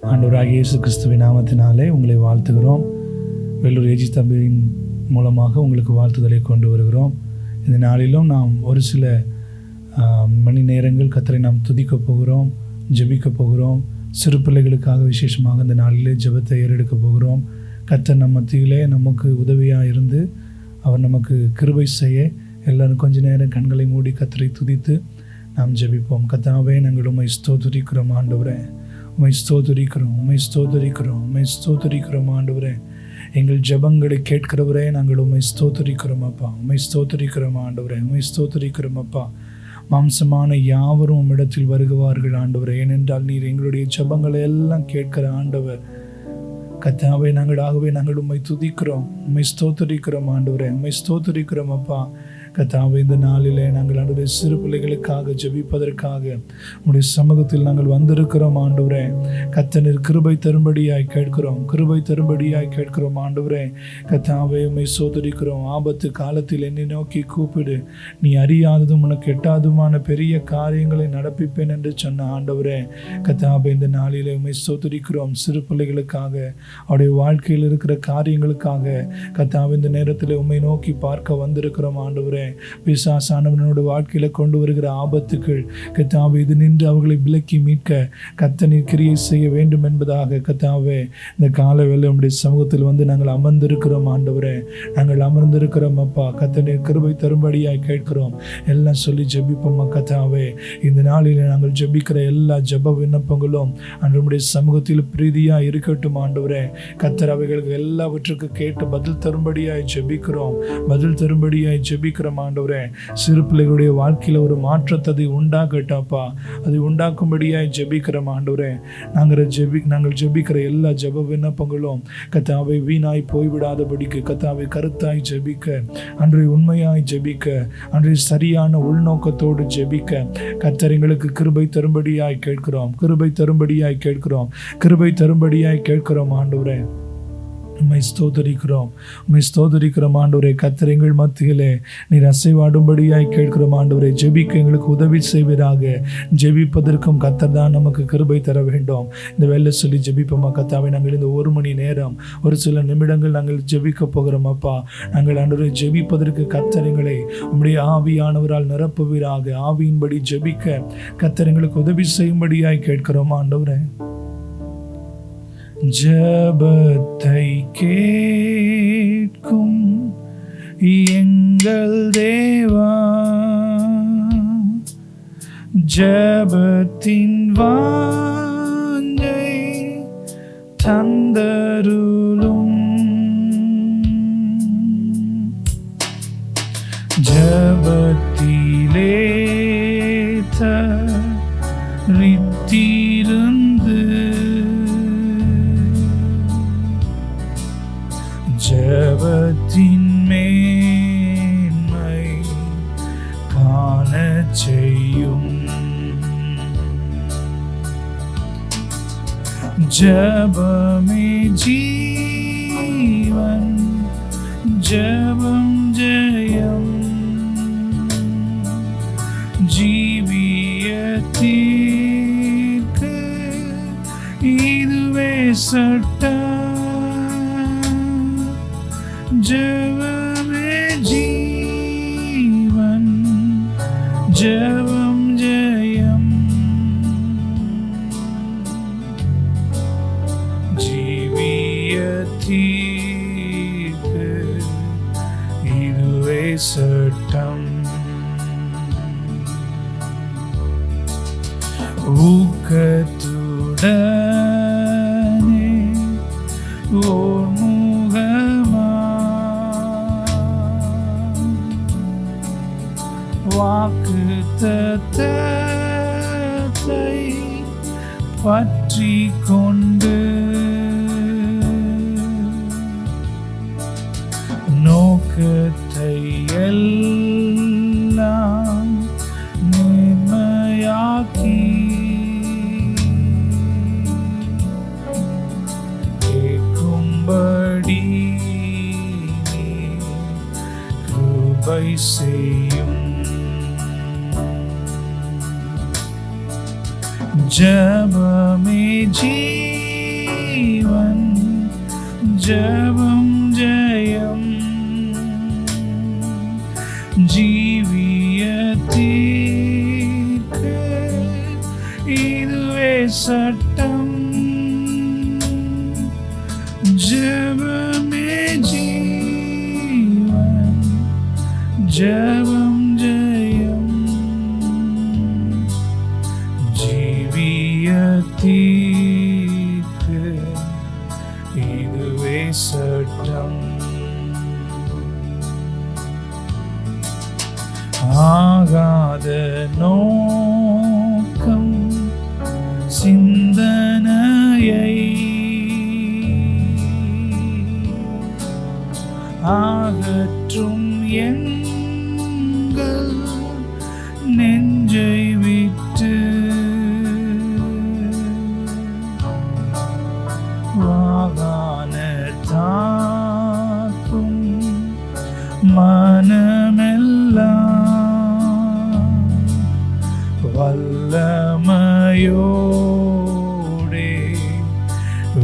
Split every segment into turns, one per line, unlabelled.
ஆண்டவராகிய இயேசு கிறிஸ்துவின் நாமத்தினாலே உங்களை வாழ்த்துகிறோம். வேலூர் ஏஜி தம்பியின் மூலமாக உங்களுக்கு வாழ்த்துதலை கொண்டு வருகிறோம். இந்த நாளிலும் நாம் ஒரு சில மணி நேரங்கள் கர்த்தரை நாம் துதிக்கப் போகிறோம், ஜெபிக்கப் போகிறோம். சிறு பிள்ளைகளுக்காக விசேஷமாக இந்த நாளிலே ஜெபத்தை ஏறெடுக்க போகிறோம். கர்த்தர் நம் மத்தியிலே நமக்கு உதவியாக இருந்து அவர் நமக்கு கிருபை செய்ய எல்லாரும் கொஞ்ச நேரம் கண்களை மூடி கர்த்தரை துதித்து நாம் ஜெபிப்போம். கர்த்தாவே, நாங்கள் உம்மை ஸ்தோத்திரிக்கிறோம் ஆண்டவரே, உம்மை ஸ்தோத்திரிக்கிறோம், உம்மை ஸ்தோத்திரிக்கிறோம், உம்மை ஸ்தோத்திரிக்கிறோம் ஆண்டவரே. எங்கள் ஜெபங்களை கேட்கிறவரே, நாங்கள் உம்மை ஸ்தோத்திரிக்கிறோம் அப்பா, உம்மை ஸ்தோத்திரிக்கிறோம் ஆண்டவரே, உம்மை ஸ்தோத்திரிக்கிறோம் அப்பா. மாம்சமான யாவரும் உம்மிடத்தில் வருகுவார்கள் ஆண்டவரே, ஏனென்றால் நீர் எங்களுடைய ஜெபங்களை எல்லாம் கேட்கிற ஆண்டவர். கர்த்தாவே, நாங்கள் உம்மை துதிக்கிறோம், உம்மை ஸ்தோத்திரிக்கிறோம் ஆண்டவரே, உம்மை ஸ்தோத்திரிக்கிறோம் அப்பா. கர்த்தாவே, இந்த நாளிலே நாங்கள் ஆண்டவரே சிறு பிள்ளைகளுக்காக ஜெபிப்பதற்காக உம்முடைய சமூகத்தில் நாங்கள் வந்திருக்கிறோம் ஆண்டவரே. கர்த்தர் கிருபை தரும்படியாய் கேட்கிறோம், கிருபை தரும்படியாய் கேட்கிறோம் ஆண்டவரே. கர்த்தாவே, உம்மை ஸ்தோத்திரிக்கிறோம். ஆபத்து காலத்தில் என்னை நோக்கி கூப்பிடு, நீ அறியாததும் உனக்கு எட்டாதுமான பெரிய காரியங்களை நடப்பிப்பேன் என்று சொன்ன ஆண்டவரே. கர்த்தாவே, இந்த நாளிலே உம்மை ஸ்தோத்திரிக்கிறோம். சிறு பிள்ளைகளுக்காக, அவருடைய வாழ்க்கையில் இருக்கிற காரியங்களுக்காக கர்த்தாவே இந்த நேரத்தில் உம்மை நோக்கி பார்க்க வந்திருக்கிறோம் ஆண்டவரே. பிசாசானவனோட வாழ்க்கையில கொண்டு வருகிற ஆபத்துக்கள் கர்த்தாவே, இது நின்று அவர்களை விலக்கி மீட்க கர்த்தர் கிரியை செய்ய வேண்டும் என்பதாக கர்த்தாவே இந்த கால வேளை உம்முடைய சமூகத்தில் வந்து நாங்கள் அமர்ந்திருக்கிறோம் ஆண்டவரே. நாங்கள் அமர்ந்திருக்கிறோம் அப்பா. கர்த்தர் கிருபை தரும்படியாய் கேட்கிறோம். எல்லாம் சொல்லி ஜெபிப்போம் கர்த்தாவே. இந்த நாளில் நாங்கள் ஜெபிக்கிற எல்லா ஜெப விண்ணப்பங்களும் நம்முடைய சமூகத்தில் பிரீதியா இருக்கட்டும் ஆண்டவரே. கர்த்தர் அவைகளுக்கு எல்லாவற்றுக்கு கேட்டு பதில் தரும்படியாய் ஜெபிக்கிறோம், பதில் தரும்படியாய் ஜெபிக்கிறோம் ஆண்டவரே. சிறு பிள்ளைகளுடைய வாழ்க்கையில ஒரு மாற்றத்தை அது உண்டாகட்டாப்பா, அது உண்டாக்கும்படியாய் ஜெபிக்கிறோம் ஆண்டவரே. நாங்கள் ஜெபிக்கிற எல்லா ஜெப விண்ணப்பங்களும் கர்த்தாவே வீணாய் போய்விடாதபடிக்கு கர்த்தாவே கருத்தாய் ஜெபிக்க, அன்றைய உண்மையாய் ஜெபிக்க, அன்றைய சரியான உள்நோக்கத்தோடு ஜெபிக்க கர்த்தர் எங்களுக்கு கிருபை தரும்படியாய் கேட்கிறோம், கிருபை தரும்படியாய் கேட்கிறோம், கிருபை தரும்படியாய் கேட்கிறோம் ஆண்டவரே. உம்மை ஸ்தோத்திரிக்கிறோம், உம்மை ஸ்தோத்திரிக்கிறோம் ஆண்டவரே. கர்த்தர் எங்கள் மத்தியிலே நீர் அசைவாடும்படியாய் கேட்கிறோம் ஆண்டவரே. ஜெபிக்க எங்களுக்கு உதவி செய்வீராக. ஜெபிப்பதற்கும் கர்த்தர் தான் நமக்கு கிருபை தர வேண்டும். இந்த வேலை சொல்லி ஜெபிப்போமா கர்த்தாவே. நாங்கள் இந்த ஒரு மணி நேரம் ஒரு சில நிமிடங்கள் நாங்கள் ஜெபிக்க போகிறோம் அப்பா. நாங்கள் ஆண்டவரே ஜெபிப்பதற்கு கர்த்தர் எங்களை உம்முடைய ஆவியானவரால் நிரப்புவீராக. ஆவியின்படி ஜெபிக்க கர்த்தர் எங்களுக்கு உதவி செய்யும்படியாய் கேட்கிறோம் ஆண்டவரே. ஜெபத்தை கேட்கும் எங்கள் தேவா, ஜெபத்தின் வாஞ்சை தந்தருளும், ஜெபத்திலே தரித்திருந்து ஜெபத்தின் மேன்மை காணச் செய்யும். ஜெபமே ஜீவன், ஜெபம் ஜெயம், ஜீவியத்திற்கு இதுவே சட்டம். ஜெபமே ஜீவன், ஜெபம் ஜெயம், ஜீவியத்திற்கு இதுவே சட்டம். ஊக்கத்துடனே ஓர் முகமா வாக்குத்தத்தத்தை பற்றிக் கொண்டு நோக்கத்தை எல்லாம் நேர்மையாக்கி கேட்கும்படி கிருபை செய்யும். ஜெபமே ஜீவன், ஜெபம் ஜெயம் ஜீவியத்திற்கு இதுவே சட்டம். ஜெபமே ஜீவன் ஜெபம் ஜெயம் ஜீவியத்திற்கு இதுவே சட்டம். ஆகாத நோக்கம் சிந்தனையை அகற்றும் எங்கள் நெஞ்சை விட்டு வாகான தாக்கும் மனமெல்லாம் வல்லமையோடே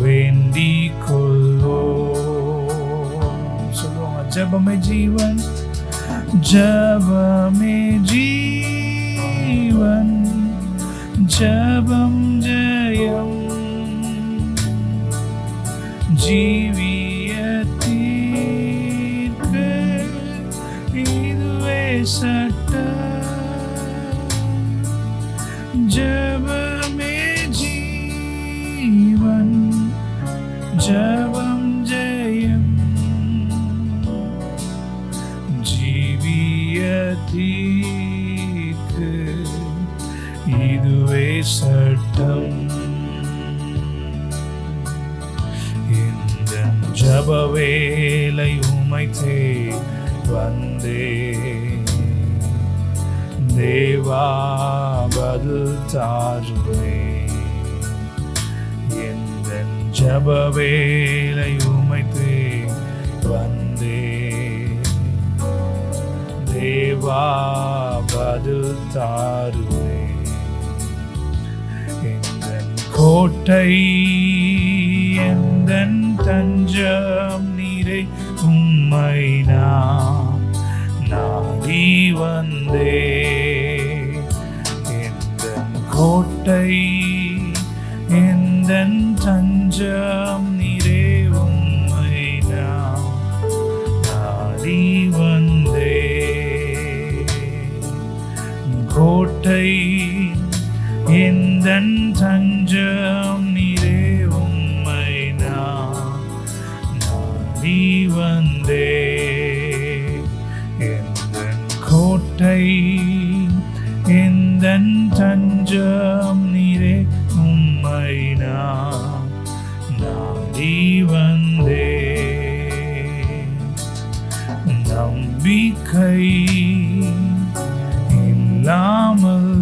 வேண்டிக் கொள்வோம். சொல்லுவாங்க, ஜெபமே ஜீவன் ஜெபமே ஜீவன் ஜெபம் ஜெயம் ஜீவியத்திற்கு இதுவே சட்டம். ஜெபமே ஜீவன் ஜெபம் ஜெயம் ஜீவியத்திற்கு இதுவே சட்டம். இந்த ஜெப வேளை உமைத்தே வந்தே தேவா பதில் தாருமே. எந்த ஜெப வேளை உமைத்தே வந்தே தேவா பதில் தாருமே. எந்தன் கோட்டை எந்தன் தஞ்சம் நீரை உம்மை நான் நாடி வந்தே. எந்தன் கோட்டை எந்தன் தஞ்சம் நீரே உம்மை நான் நாடி வந்தே. கோட்டை எந்தன் தஞ்சம் நீரே உம்மை நான் நாடி வந்தே. எந்தன் கோட்டை எந்தன் தஞ்சம் நீரே உம்மை நான் நாடி வந்தே. நம்பிக்கை இல்லாமல்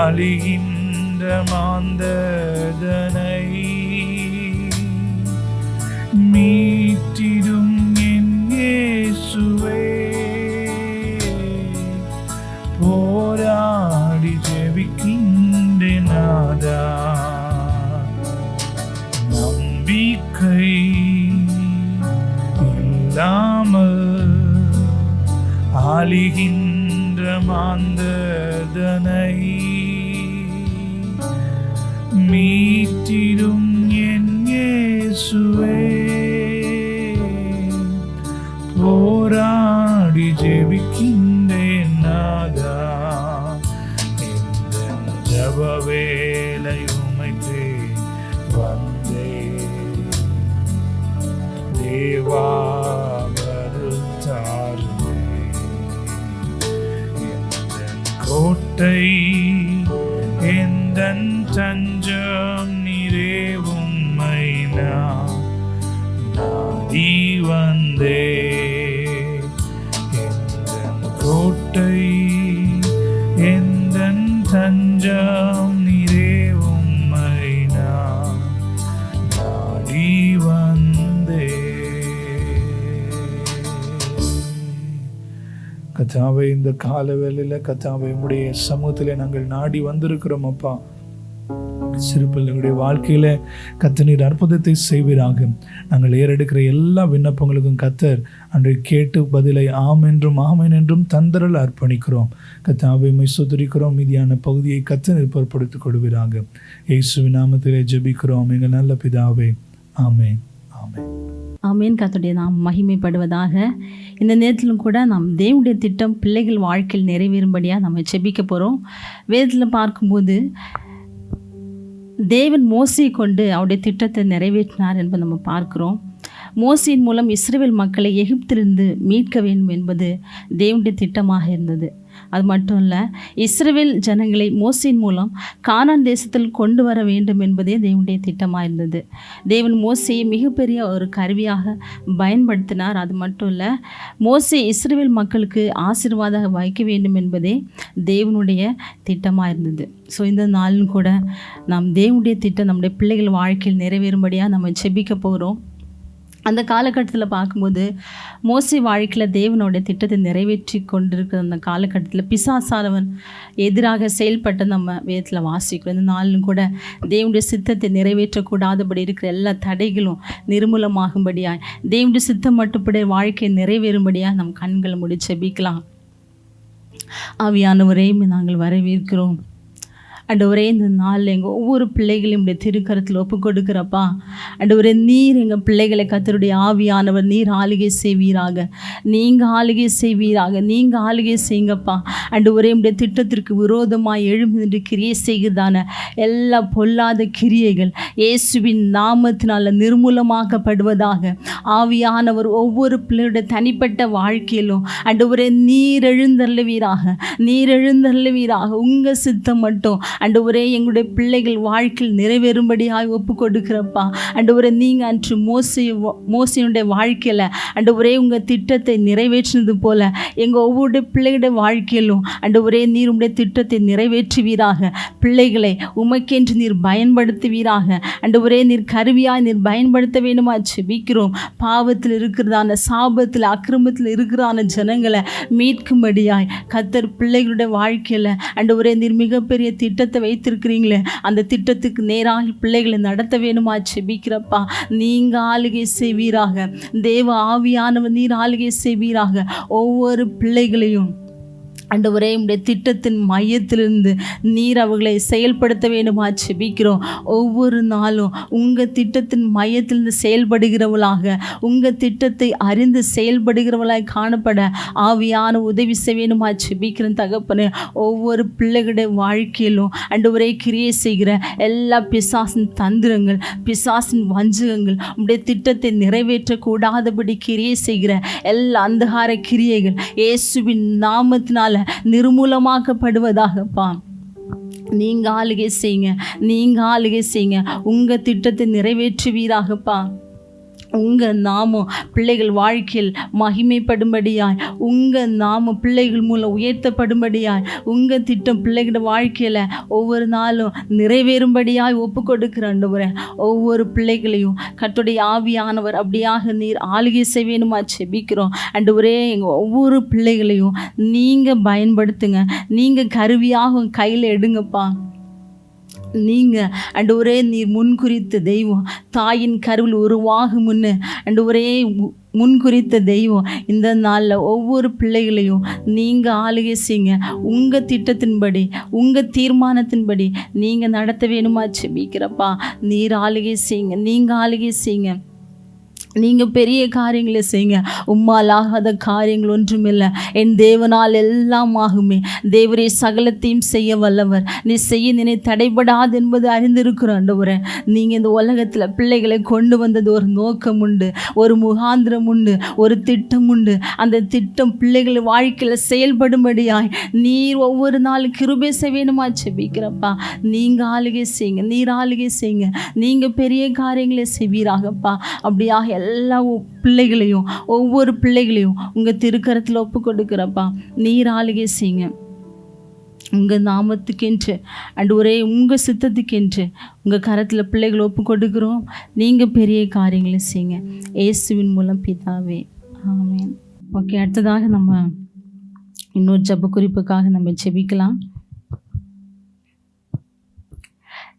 அழிகின்ற மாந்ததனை மீட்டிடும் என் இயேசுவே. போராடி ஜெபிக்கின்றேன் நாதா. நம்பிக்கை இல்லாமல் அழிகின்ற மாந்ததனை மீட்டிடும் என் இயேசுவே. போராடி ஜெபிக்கின்றேன் நாதா. இந்த ஜெப வேளை உமைத்தே வந்தே தேவா பதில் தாருமே. எந்தன் கோட்டை எந்தன் தஞ்சம் நீரே உம்மை நான் நாடி வந்தே. எந்தன் கோட்டை எந்தன் தஞ்சம் நீரே உம்மை நான் நாடி வந்தே. கர்த்தாவே, இந்த கால வேளையில கர்த்தாவே உம்முடைய சமூகத்திலே நாங்கள் நாடி வந்திருக்கிறோம் அப்பா. சிறு பிள்ளைகளுடைய வாழ்க்கையில் கர்த்தர் நீர் அற்புதத்தை செய்வீராக. நாங்கள் ஏறெடுக்கிற எல்லா விண்ணப்பங்களுக்கும் கர்த்தர் அன்றை கேட்டு பதிலை ஆம் என்றும் ஆமேன் என்றும் தந்தரல் அர்ப்பணிக்கிறோம். கர்த்தாவே உம்மை ஸ்தோத்திரிக்கிறோம். மீதியான பகுதியை கர்த்தர் நீர் பொறுப்படுத்திக் கொள்வீராக. இயேசுவின் நாமத்திலே ஜெபிக்கிறோம் எங்கள் நல்ல பிதாவே. ஆமேன், ஆமேன்,
ஆமேன். கர்த்தருடைய நாம் மகிமைப்படுவதாக. இந்த நேரத்திலும் கூட நாம் தேவனுடைய திட்டம் பிள்ளைகள் வாழ்க்கையில் நிறைவேறும்படியாக நம்ம ஜெபிக்க போகிறோம். வேதத்தில் பார்க்கும்போது தேவன் மோசையை கொண்டு அவருடைய திட்டத்தை நிறைவேற்றினார் என்பதை நம்ம பார்க்குறோம். மோசையின் மூலம் இஸ்ரவேல் மக்களை எகிப்திலிருந்து மீட்க வேண்டும் என்பது தேவனுடைய திட்டமாக இருந்தது. அது மட்டும் இல்லை, இஸ்ரவேல் ஜனங்களை மோசையின் மூலம் கானான் தேசத்தில் கொண்டு வர வேண்டும் என்பதே தேவனுடைய திட்டமாக இருந்தது. தேவன் மோசையை மிகப்பெரிய ஒரு கருவியாக பயன்படுத்தினார். அது மட்டும் இல்லை, மோசே இஸ்ரவேல் மக்களுக்கு ஆசீர்வாதம் வைக்க வேண்டும் என்பதே தேவனுடைய திட்டமாக இருந்தது. ஸோ இந்த நாளும் கூட நாம் தேவனுடைய திட்டம் நம்முடைய பிள்ளைகள் வாழ்க்கையில் நிறைவேறும்படியாக நம்ம ஜெபிக்க போகிறோம். அந்த காலகட்டத்தில் பார்க்கும்போது மோசே வாழ்க்கையில் தேவனுடைய திட்டத்தை நிறைவேற்றி கொண்டிருக்கிற அந்த காலகட்டத்தில் பிசாசானவன் எதிராக செயல்பட்டு நம்ம வேதத்தில் வாசிக்கிறோம். இந்த நாளிலும் கூட தேவனுடைய சித்தத்தை நிறைவேற்றக்கூடாதபடி இருக்கிற எல்லா தடைகளும் நிர்மூலமாகும்படியாய் தேவனுடைய சித்தம் மட்டுப்படி வாழ்க்கையை நிறைவேறும்படியாக நம் கண்களை மூடி ஜெபிக்கலாம். ஆவியானவரே நாங்கள் வரவேற்கிறோம். ஆண்டவரே, இந்த நாளில் எங்கள் ஒவ்வொரு பிள்ளைகளையும் உடைய திருக்கரத்தில் ஒப்பு கொடுக்குறப்பா. ஆண்டவரே, நீர் எங்கள் பிள்ளைகளை கர்த்தருடைய ஆவியானவர் நீர் ஆளுகை செய்வீராக. நீங்கள் ஆளுகை செய்வீராக. நீங்கள் ஆளுகை செய்யுங்கப்பா. ஆண்டவரே, உடைய திட்டத்திற்கு விரோதமாக எழுந்து கிரியை செய்கிறதான எல்லா பொல்லாத கிரியைகள் இயேசுவின் நாமத்தினால் நிர்மூலமாக்கப்படுவதாக. ஆவியானவர் ஒவ்வொரு பிள்ளையுடைய தனிப்பட்ட வாழ்க்கையிலும் ஆண்டவரே நீர் எழுந்தருளுவீராக. நீர் எழுந்தருளுவீராக. உங்கள் சித்தம் மட்டும் ஆண்டவரே எங்களுடைய பிள்ளைகள் வாழ்க்கையில் நிறைவேறும்படியாக ஒப்பு கொடுக்கிறப்பா. ஆண்டவரே, நீங்கள் அன்று மோசையுடைய வாழ்க்கையில் ஆண்டவரே உங்கள் திட்டத்தை நிறைவேற்றினது போல எங்கள் ஒவ்வொரு பிள்ளைகளுடைய வாழ்க்கையிலும் ஆண்டவரே நீர் உடைய திட்டத்தை நிறைவேற்றுவீராக. பிள்ளைகளை உமக்கென்று நீர் பயன்படுத்துவீராக. ஆண்டவரே, நீர் கருவியாய் நீர் பயன்படுத்த வேண்டுமா ஜெபிக்கிறோம். பாவத்தில் இருக்கிறதான சாபத்தில் அக்கிரமத்தில் இருக்கிறான ஜனங்களை மீட்கும்படியாய் கர்த்தர் பிள்ளைகளுடைய வாழ்க்கையில் ஆண்டவரே நீர் மிகப்பெரிய திட்டத்தை வைத்திருக்கிறீங்களே, அந்த திட்டத்துக்கு நேராக பிள்ளைகளை நடத்த வேணுமா ஜெபிக்கிறப்பா. நீங்கள் ஆளுகை செய்வீராக. தேவ ஆவியானவர் நீர் ஆளுகை செய்வீராக. ஒவ்வொரு பிள்ளைகளையும் ஆண்டவரே உடைய திட்டத்தின் மையத்திலிருந்து நீர் அவர்களை செயல்படுத்த வேண்டுமா ஜெபிக்கிறோம். ஒவ்வொரு நாளும் உங்கள் திட்டத்தின் மையத்திலிருந்து செயல்படுகிறவளாக, உங்கள் திட்டத்தை அறிந்து செயல்படுகிறவளாய் காணப்பட ஆவியான உதவி செய்ய வேண்டுமா ஜெபிக்கிறேன் தகப்பனே. ஒவ்வொரு பிள்ளைகளுடைய வாழ்க்கையிலும் ஆண்டவரே கிரியை செய்கிற எல்லா பிசாசின் தந்திரங்கள், பிசாசின் வஞ்சகங்கள், உடைய திட்டத்தை நிறைவேற்றக்கூடாதபடி கிரியை செய்கிற எல்லா அந்தகார கிரியைகள் இயேசுவின் நாமத்தினால நிர்மூலமாக்கப்படுவதாகப்பா. நீங்கள் ஆளுகை செய்யுங்க. நீங்கள் ஆளுகை செய்யுங்க. உங்கள் திட்டத்தை நிறைவேற்றுவீராகப்பா. உங்கள் நாமம் பிள்ளைகள் வாழ்க்கையில் மகிமைப்படும்படியாய், உங்கள் நாமம் பிள்ளைகள் மூலம் உயர்த்தப்படும்படியாய், உங்கள் திட்டம் பிள்ளைகளோட வாழ்க்கையில் ஒவ்வொரு நாளும் நிறைவேறும்படியாய் ஒப்பு கொடுக்கிற ஆண்டவரே. ஒவ்வொரு பிள்ளைகளையும் கர்த்தருடைய ஆவியானவர் அப்படியாக நீர் ஆளுகை செய்வேனுமா ஜெபிக்கிறோம். ஆண்டவரே, எங்கள் ஒவ்வொரு பிள்ளைகளையும் நீங்கள் பயன்படுத்துங்க. நீங்கள் கருவியாக கையில் எடுங்கப்பா. நீங்கள் ஆண்டவரே நீர் முன்குறித்த தெய்வம். தாயின் கருவில் உருவாகும் முன்னே ஆண்டவரே முன்குறித்த தெய்வம். இந்த நாளில் ஒவ்வொரு பிள்ளைகளையும் நீங்கள் ஆளுகை செய்யுங்க. உங்கள் திட்டத்தின்படி, உங்கள் தீர்மானத்தின்படி நீங்கள் நடத்த வேணுமா ஜெபிக்கிறப்பா. நீர் ஆளுகை செய்யுங்க. நீங்கள் ஆளுகை செய்யுங்க. நீங்கள் பெரிய காரியங்களை செய்யுங்க. உம்மால் ஆகாத காரியங்கள் ஒன்றுமில்லை. என் தேவனால் எல்லாம் ஆகுமே. தேவரே சகலத்தையும் செய்ய வல்லவர். நீ செய்ய நினை தடைபடாது என்பது அறிந்திருக்கிறோம் ஆண்டவரே. நீங்கள் இந்த உலகத்தில் பிள்ளைகளை கொண்டு வந்தது ஒரு நோக்கம் உண்டு, ஒரு முகாந்திரம் உண்டு, ஒரு திட்டம் உண்டு. அந்த திட்டம் பிள்ளைகள் வாழ்க்கையில் செயல்படும்படியாய் நீர் ஒவ்வொரு நாளும் கிருபை செய்ய வேணுமா ஜெபிக்கிறப்பா. நீங்கள் ஆளுகை செய்யுங்க. நீர் ஆளுகை செய்யுங்க. நீங்கள் பெரிய காரியங்களை செய்வீராகப்பா. அப்படியாக எல்லா பிள்ளைகளையும் ஒவ்வொரு பிள்ளைகளையும் உங்கள் திருக்கரத்தில் ஒப்பு கொடுக்குறப்பா. நீர் ஆளுகை செய்யுங்க. உங்கள் நாமத்துக்கென்று ஆண்டவரே உங்கள் சித்தத்துக்கென்று உங்கள் கரத்தில் பிள்ளைகளை ஒப்பு கொடுக்குறோம். நீங்கள் பெரிய காரியங்களை செய்யுங்க. இயேசுவின் மூலம் பிதாவே, ஆமென். ஓகே, அடுத்ததாக நம்ம இன்னொரு ஜெப குறிப்புக்காக நம்ம ஜெபிக்கலாம்.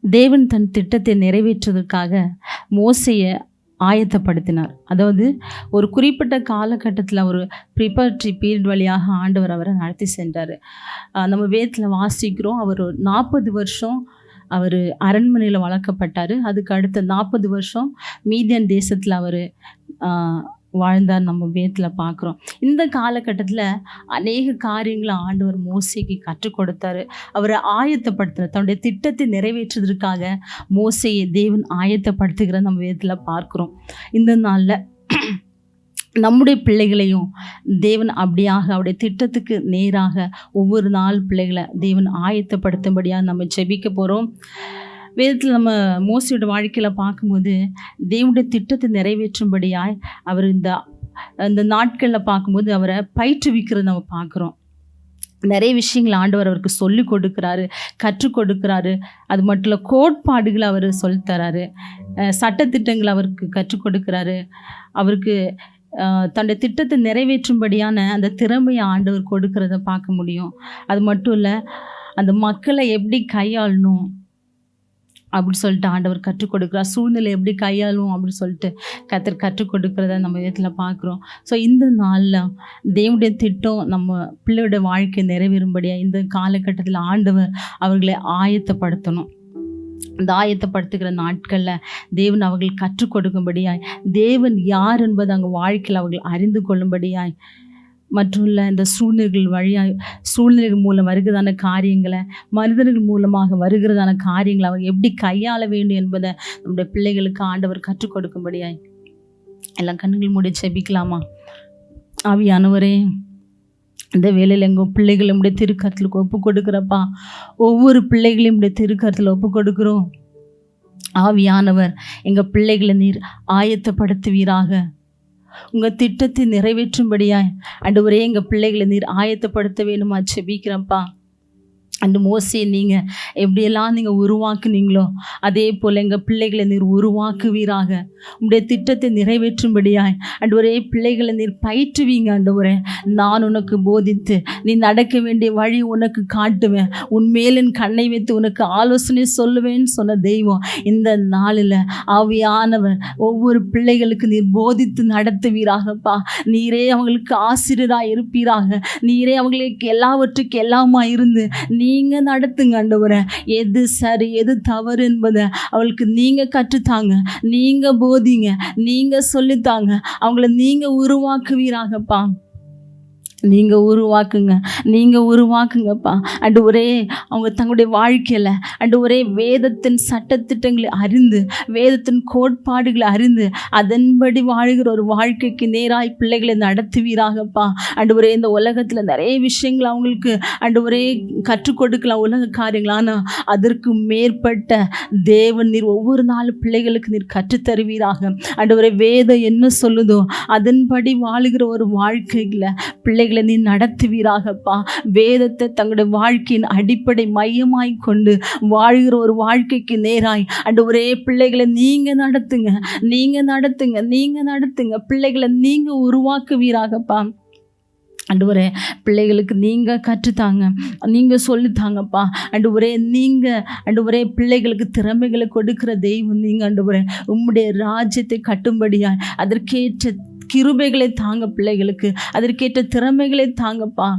தேவன் தன் திட்டத்தை நிறைவேற்றுவதற்காக மோசையை ஆயத்தப்படுத்தினார். அதாவது ஒரு குறிப்பிட்ட காலகட்டத்தில் ஒரு ப்ரிப்பரேட்டரி பீரியட் வழியாக ஆண்டவர் அவரை நடத்தி சென்றார். நம்ம வேதத்தில் வாசிக்கிறோம், அவர் 40 வருஷம் அவர் அரண்மனையில் வளர்க்கப்பட்டார். அதுக்கு அடுத்த 40 வருஷம் மீதியன் தேசத்தில் அவர் வாழ்ந்தார். நம்ம வேதத்தில் பார்க்குறோம். இந்த காலகட்டத்தில் அநேக காரியங்களை ஆண்டவர் மோசேக்கு கற்றுக் கொடுத்தாரு. அவரை ஆயத்தப்படுத்துகிறார். தன்னுடைய திட்டத்தை நிறைவேற்றுவதற்காக மோசேயை தேவன் ஆயத்தப்படுத்துகிற நம்ம வேதத்தில் பார்க்குறோம். இந்த நாளில் நம்முடைய பிள்ளைகளையும் தேவன் அப்படியாக அவருடைய திட்டத்துக்கு நேராக ஒவ்வொரு நாள் பிள்ளைகளை தேவன் ஆயத்தப்படுத்தும்படியாக நம்ம ஜெபிக்க போகிறோம். வேதத்தில் நம்ம மோசையோட வாழ்க்கையில் பார்க்கும்போது தேவனுடைய திட்டத்தை நிறைவேற்றும்படியாய் அவர் இந்த நாட்களில் பார்க்கும்போது அவரை பயிற்றுவிக்கிறத நம்ம பார்க்குறோம். நிறைய விஷயங்கள் ஆண்டவர் அவருக்கு சொல்லிக் கொடுக்குறாரு, கற்றுக் கொடுக்குறாரு. அது மட்டும் இல்லை, கோட்பாடுகளை அவர் சொல்லித்தராரு, சட்டத்திட்டங்களை அவருக்கு கற்றுக் கொடுக்குறாரு. அவருக்கு தன்னுடைய திட்டத்தை நிறைவேற்றும்படியான அந்த திறமையை ஆண்டவர் கொடுக்கறத பார்க்க முடியும். அது மட்டும் இல்லை, அந்த மக்களை எப்படி கையாளணும் அப்படி சொல்லிட்டு ஆண்டவர் கற்றுக் கொடுக்குறார். சூழ்நிலை எப்படி கையாளும் அப்படின்னு சொல்லிட்டு கர்த்தர் கற்றுக் கொடுக்குறத நம்ம விதத்தில் பார்க்குறோம். ஸோ இந்த நாளில் தேவனுடைய திட்டம் நம்ம பிள்ளையோட வாழ்க்கை நிறைவேறும்படியாக இந்த காலகட்டத்தில் ஆண்டவர் அவர்களை ஆயத்தப்படுத்தணும். இந்த ஆயத்தப்படுத்துகிற நாட்களில் தேவன் அவர்கள் கற்றுக் கொடுக்கும்படியாய், தேவன் யார் என்பது அங்கே வாழ்க்கையில் அவர்கள் அறிந்து கொள்ளும்படியாய், மற்றும் இல்லை இந்த சூழ்நிலைகள் மூலம் வருகிறதான காரியங்களை, மனிதர்கள் மூலமாக வருகிறதான காரியங்களை அவங்க எப்படி கையாள வேண்டும் என்பதை நம்முடைய பிள்ளைகளுக்கு ஆண்டவர் கற்றுக் கொடுக்கும்படியாய் எல்லாம் கண்ணுகள் மூடி ஜெபிக்கலாமா? ஆவியானவரே, இந்த வேலையில் எங்கள் பிள்ளைகள் நம்முடைய திருக்கரத்தில் ஒப்பு கொடுக்குறப்பா. ஒவ்வொரு பிள்ளைகளையும் நம்முடைய திருக்கரத்தில் ஒப்பு கொடுக்குறோம். ஆவியானவர், எங்கள் பிள்ளைகளை நீர் ஆயத்தப்படுத்துவீராக. உங்கள் திட்டத்தை நிறைவேற்றும்படியாய் ஆண்டவரே எங்கள் பிள்ளைகளை நீர் ஆயத்தப்படுத்த வேணுமா ஜெபிக்கிறப்பா. அந்த மோசையை நீங்கள் எப்படியெல்லாம் நீங்கள் உருவாக்குனீங்களோ அதே போல் எங்கள் பிள்ளைகளை நீர் உருவாக்குவீராக. உங்களுடைய திட்டத்தை நிறைவேற்றும்படியாய் ஆண்டவரே பிள்ளைகளை நீர் பயிற்றுவீங்க. ஆண்டவரே, நான் உனக்கு போதித்து நீ நடக்க வேண்டிய வழி உனக்கு காட்டுவேன், உன்மேல் என் கண்ணை வைத்து உனக்கு ஆலோசனை சொல்லுவேன்னு சொன்ன தெய்வம் இந்த நாளில் ஆவியானவர் ஒவ்வொரு பிள்ளைகளுக்கு நீர் போதித்து நடத்துவீராகப்பா. நீரே அவங்களுக்கு ஆசிரியராக இருப்பீராக. நீரே அவங்களுக்கு எல்லாவற்றுக்கு எல்லாமா இருந்து நீங்கள் நடத்துங்க ஆண்டவரே. எது சரி எது தவறு என்பதை அவளுக்கு நீங்கள் கற்றுத்தாங்க, நீங்கள் போதிங்க, நீங்கள் சொல்லித்தாங்க. அவங்கள நீங்கள் உருவாக்குவீராகப்பா. நீங்கள் உருவாக்குங்கப்பா. ஆண்டவரே, அவங்க தங்களுடைய வாழ்க்கையில் ஆண்டவரே வேதத்தின் சட்டத்திட்டங்களை அறிந்து, வேதத்தின் கோட்பாடுகளை அறிந்து அதன்படி வாழ்கிற ஒரு வாழ்க்கைக்கு நேராய் பிள்ளைகளை நடத்துவீராகப்பா. ஆண்டவரே, இந்த உலகத்தில் நிறைய விஷயங்கள் அவங்களுக்கு ஆண்டவரே கற்றுக் கொடுக்கலாம், உலக காரியங்கள். ஆனால் அதற்கு மேற்பட்ட தேவன் நீர் ஒவ்வொரு நாளும் பிள்ளைகளுக்கு நீர் கற்றுத்தருவீராக. ஆண்டவரே, வேதம் என்ன சொல்லுதோ அதன்படி வாழுகிற ஒரு வாழ்க்கையில் பிள்ளைகளை நீ நடத்துவீராகப்பா. வேதத்தை தங்களுடைய வாழ்க்கையின் அடிப்படை மையமாய் கொண்டு வாழ்கிற ஒரு வாழ்க்கைக்கு நேராய் ஆண்டவரே பிள்ளைகளை நீங்கள் நடத்துங்க. பிள்ளைகளை நீங்கள் உருவாக்குவீராகப்பா. ஆண்டவரே, பிள்ளைகளுக்கு நீங்கள் கற்றுத்தாங்க, நீங்கள் சொல்லித்தாங்கப்பா. ஆண்டவரே பிள்ளைகளுக்கு திறமைகளை கொடுக்கிற தெய்வம் நீங்கள். ஆண்டவரே, உம்முடைய ராஜ்யத்தை கட்டும்படியாய் அதற்கேற்ற கிருபைகளை தாங்க, பிள்ளைகளுக்கு அதற்கேற்ற திறமைகளை தாங்கப்பா.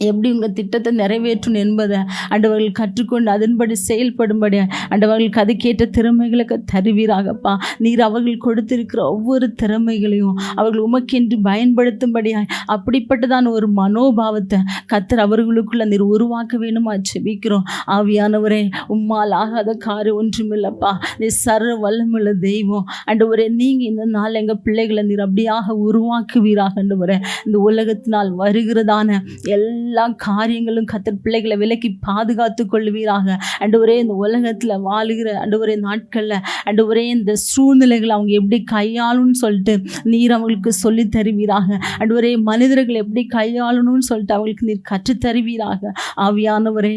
எப்படி உங்கள் திட்டத்தை நிறைவேற்றணும் என்பதை ஆண்டவர்கள் கற்றுக்கொண்டு அதன்படி செயல்படும்படியா ஆண்டவர்களுக்கு அதுக்கேற்ற திறமைகளுக்கு தருவீராகப்பா. நீர் அவர்கள் கொடுத்திருக்கிற ஒவ்வொரு திறமைகளையும் அவர்கள் உமக்கென்று பயன்படுத்தும்படியாய் அப்படிப்பட்டதான ஒரு மனோபாவத்தை கர்த்தர் அவர்களுக்குள்ள நீர் உருவாக்க வேணுமா ஜெபிக்கிறோம். ஆவியானவரே, உம்மால் ஆகாத காரியம் ஒன்றுமில்லப்பா. நீ சர்வ வல்லமுள்ள தெய்வம். ஆண்டவரே, நீங்கள் இந்த நாள் எங்கள் பிள்ளைகளை நீர் அப்படியாக உருவாக்குவீராக. ஆண்டவரே, இந்த உலகத்தினால் வருகிறதான எல்லா காரியங்களும் கர்த்தர் பிள்ளைகளை விலக்கி பாதுகாத்து கொள்வீராக. ஆண்டவரே, இந்த உலகத்தில் வாழுகிற ஆண்டவரே நாட்களில் ஆண்டவரே இந்த சூழ்நிலைகளை அவங்க எப்படி கையாளணும்னு சொல்லிட்டு நீர் அவங்களுக்கு சொல்லி தருவீராக. ஆண்டவரே, மனிதர்கள் எப்படி கையாளணும்னு சொல்லிட்டு அவங்களுக்கு நீர் கற்றுத்தருவீராக. ஆவியானவரே,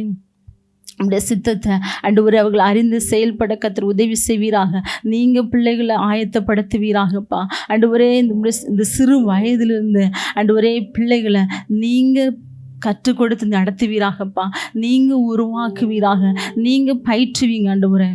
நம்முடைய சித்தத்தை ஆண்டவரே அவர்கள் அறிந்து செயல்பட கர்த்தர் உதவி செய்வீராக. நீங்கள் பிள்ளைகளை ஆயத்தப்படுத்துவீராகப்பா. ஆண்டவரே, இந்த சிறு வயதிலிருந்து ஆண்டவரே பிள்ளைகளை நீங்கள் கற்றுக் கொடுத்து நடத்துவீராகப்பா. நீங்கள் உருவாக்குவீராக, நீங்கள் பயிற்றுவீங்க ஆண்டவரே.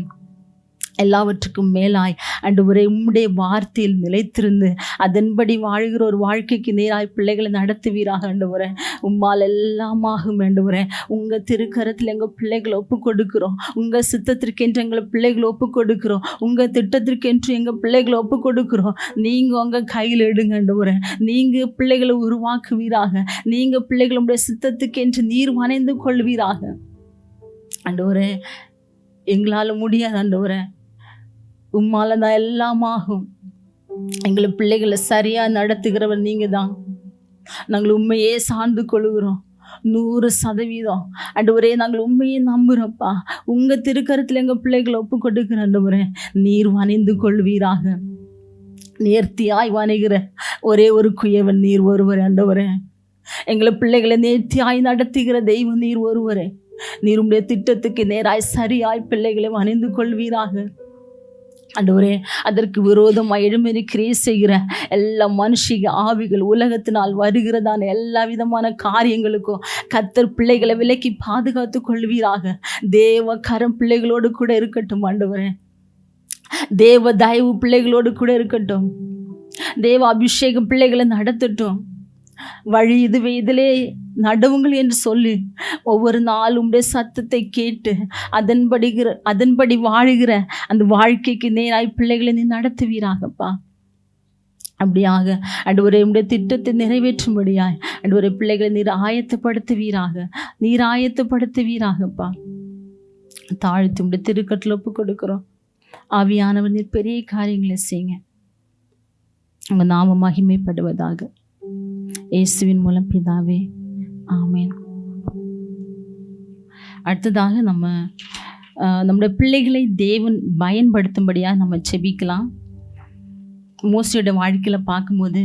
எல்லாவற்றுக்கும் மேலாய் ஆண்டவரே உம்முடைய வார்த்தையில் நிலைத்திருந்து அதன்படி வாழ்கிற ஒரு வாழ்க்கைக்கு நேராய் பிள்ளைகளை நடத்துவீராக ஆண்டவரே. உம்மால் எல்லாமாகும் ஆண்டவரே. உங்கள் திருக்கரத்தில் எங்கள் பிள்ளைகளை ஒப்பு கொடுக்கிறோம். உங்கள் சித்தத்திற்கென்று எங்களை பிள்ளைகளை ஒப்பு கொடுக்கிறோம். உங்கள் திட்டத்திற்கென்று எங்கள் பிள்ளைகளை ஒப்பு கொடுக்கிறோம். நீங்கள் உங்கள் கையில் எடுங்க ஆண்டவரே. நீங்கள் பிள்ளைகளை உருவாக்குவீராக. நீங்கள் பிள்ளைகளை உடைய சித்தத்துக்கென்று நீர் வணைந்து கொள்வீராக ஆண்டவரே. எங்களால் முடியாது ஆண்டவரே, உம்மால தான் எல்லாமாகும். எங்களை பிள்ளைகளை சரியாக நடத்துகிறவர் நீங்கள் தான். நாங்கள் உண்மையே சார்ந்து கொள்கிறோம் 100%. ஆண்டவரே நாங்கள் உண்மையை நம்புகிறோம்ப்பா. உங்கள் திருக்கரத்தில் எங்கள் பிள்ளைகளை ஒப்பு கொடுக்குற ஆண்டவரே. நீர் வணைந்து கொள்வீராக. நேர்த்தியாய் வணைகிற ஒரே ஒரு குயவன் நீர் ஒருவரே ஆண்டவரே. எங்களை பிள்ளைகளை நேர்த்தியாய் நடத்துகிற தெய்வம் நீர் ஒருவரே. நீர் உம்முடைய திட்டத்துக்கு நேராய் சரியாய் பிள்ளைகளை வணைந்து கொள்வீராக ஆண்டவரே. அதற்கு விரோதமாக எழுமறி கிரியை செய்கிற எல்லா மனுஷிக ஆவிகள், உலகத்தினால் வருகிறதான எல்லா விதமான காரியங்களுக்கும் கர்த்தர் பிள்ளைகளை விலக்கி பாதுகாத்து கொள்வீராக. தேவ கரம் பிள்ளைகளோடு கூட இருக்கட்டும் ஆண்டவரே. தேவ தயவு பிள்ளைகளோடு கூட இருக்கட்டும். தேவ அபிஷேகம் பிள்ளைகளை நடத்தட்டும். வழி இதுவே, இதிலே நடுவுங்கள் என்று சொல்லி ஒவ்வொரு நாளும் உடைய சத்தத்தை கேட்டு அதன்படி வாழுகிற அந்த வாழ்க்கைக்கு நேராய் பிள்ளைகளை நீ நடத்துவீராகப்பா. அப்படியாக ஆண்டவரே உடைய திட்டத்தை நிறைவேற்றும்படியாய் ஆண்டவரே பிள்ளைகளை நீர் ஆயத்தப்படுத்துவீராகப்பா. தாழ்த்தி உடைய திருக்கட்டில் ஒப்பு கொடுக்கிறோம். ஆவியானவர் நீர் பெரிய காரியங்களை செய்யுங்க. உங்கள் நாம மகிமைப்படுவதாக. இயேசுவின் மூலம் பிதாவே, ஆமென். அடுத்ததாக நம்முடைய பிள்ளைகளை தேவன் பயன்படுத்தும்படியாக நம்ம செபிக்கலாம். மோசேயோட வாழ்க்கையில் பார்க்கும்போது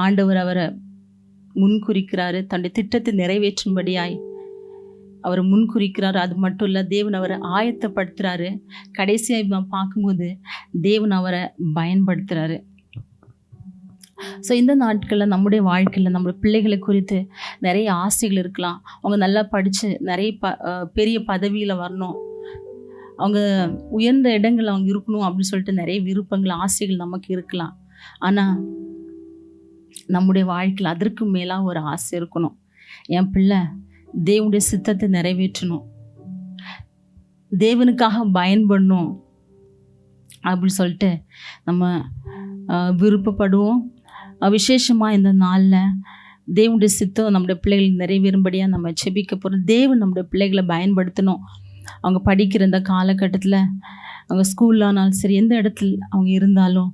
ஆண்டவர் அவரை முன்குறிக்கிறாரு. தன்னுடைய திட்டத்தை நிறைவேற்றும்படியாய் அவர் முன்குறிக்கிறார். அது மட்டும் இல்லை, தேவன் அவரை ஆயத்தப்படுத்துகிறாரு. கடைசியாக நம்ம பார்க்கும்போது தேவன் அவரை பயன்படுத்துகிறாரு. ஸோ இந்த நாட்களில் நம்முடைய வாழ்க்கையில் நம்ம பிள்ளைகளை குறித்து நிறைய ஆசைகள் இருக்கலாம். அவங்க நல்லா படித்து நிறைய பெரிய பதவியில் வரணும், அவங்க உயர்ந்த இடங்கள் அவங்க இருக்கணும் அப்படின்னு சொல்லிட்டு நிறைய விருப்பங்கள், ஆசைகள் நமக்கு இருக்கலாம். ஆனால் நம்முடைய வாழ்க்கையில் அதற்கு மேலாக ஒரு ஆசை இருக்கணும். என் பிள்ளை தேவனுடைய சித்தத்தை நிறைவேற்றணும், தேவனுக்காக பயன்படணும் அப்படின்னு சொல்லிட்டு நம்ம விருப்பப்படுவோம். விசேஷமாக இந்த நாளில் தேவனுடைய சித்தம் நம்முடைய பிள்ளைகள் நிறைவேறும்படியாக நம்ம செபிக்க போகிறோம். தேவன் நம்முடைய பிள்ளைகளை பயன்படுத்தணும். அவங்க படிக்கிற இந்த காலகட்டத்தில், அவங்க ஸ்கூல்லானாலும் சரி, எந்த இடத்துல அவங்க இருந்தாலும்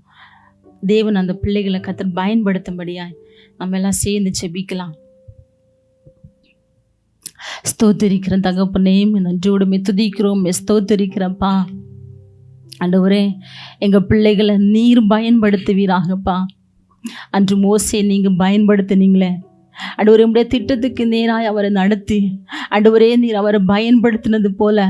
தேவன் அந்த பிள்ளைகளை கர்த்தர் பயன்படுத்தும்படியாக நம்ம எல்லாம் சேர்ந்து செபிக்கலாம். ஸ்தோத்திரிக்கிறேன் தகப்பனே, நன்றியோடு துதிக்கிறோம், ஸ்தோத்திரிக்கிறப்பா. ஆண்டவரே எங்கள் பிள்ளைகளை நீர் பயன்படுத்துவீராகப்பா. அன்று மோசே நீங்கள் பயன்படுத்தினீங்களே ஆண்டவரே, உடைய திட்டத்துக்கு நேராய் அவரை நடத்தி ஆண்டவரே நீர் அவரை பயன்படுத்தினது போல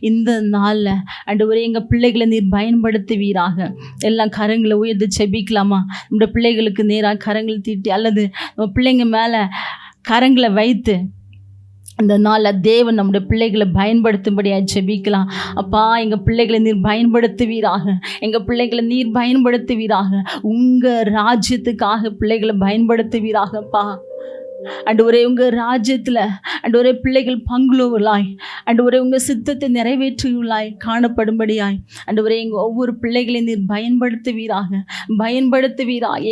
இந்த நாளில் ஆண்டவரே எங்கள் பிள்ளைகளை நீர் பயன்படுத்துவீராக. எல்லாம் கரங்களை உயர்ந்து செபிக்கலாமா? நம்முடைய பிள்ளைகளுக்கு நேராக கரங்களை தீட்டி அல்லது நம்ம பிள்ளைங்க மேலே கரங்களை வைத்து இந்த நாளில் தேவன் நம்முடைய பிள்ளைகளை பயன்படுத்தும்படியாக ஜெபிக்கலாம். அப்பா, எங்கள் பிள்ளைகளை நீர் பயன்படுத்துவீராக, எங்கள் பிள்ளைகளை நீர் பயன்படுத்துவீராக, உங்கள் ராஜ்யத்துக்காக பிள்ளைகளை பயன்படுத்துவீராகப்பா. ஆண்டவரே உங்கள் ராஜ்யத்தில் ஆண்டவரே பிள்ளைகள் பங்குள்ளவர்களாய் ஆண்டவரே உங்கள் சித்தத்தை நிறைவேற்றுவர்களாய் காணப்படும்படியாய் ஆண்டவரே எங்கள் ஒவ்வொரு பிள்ளைகளை நீர் பயன்படுத்துவீரா.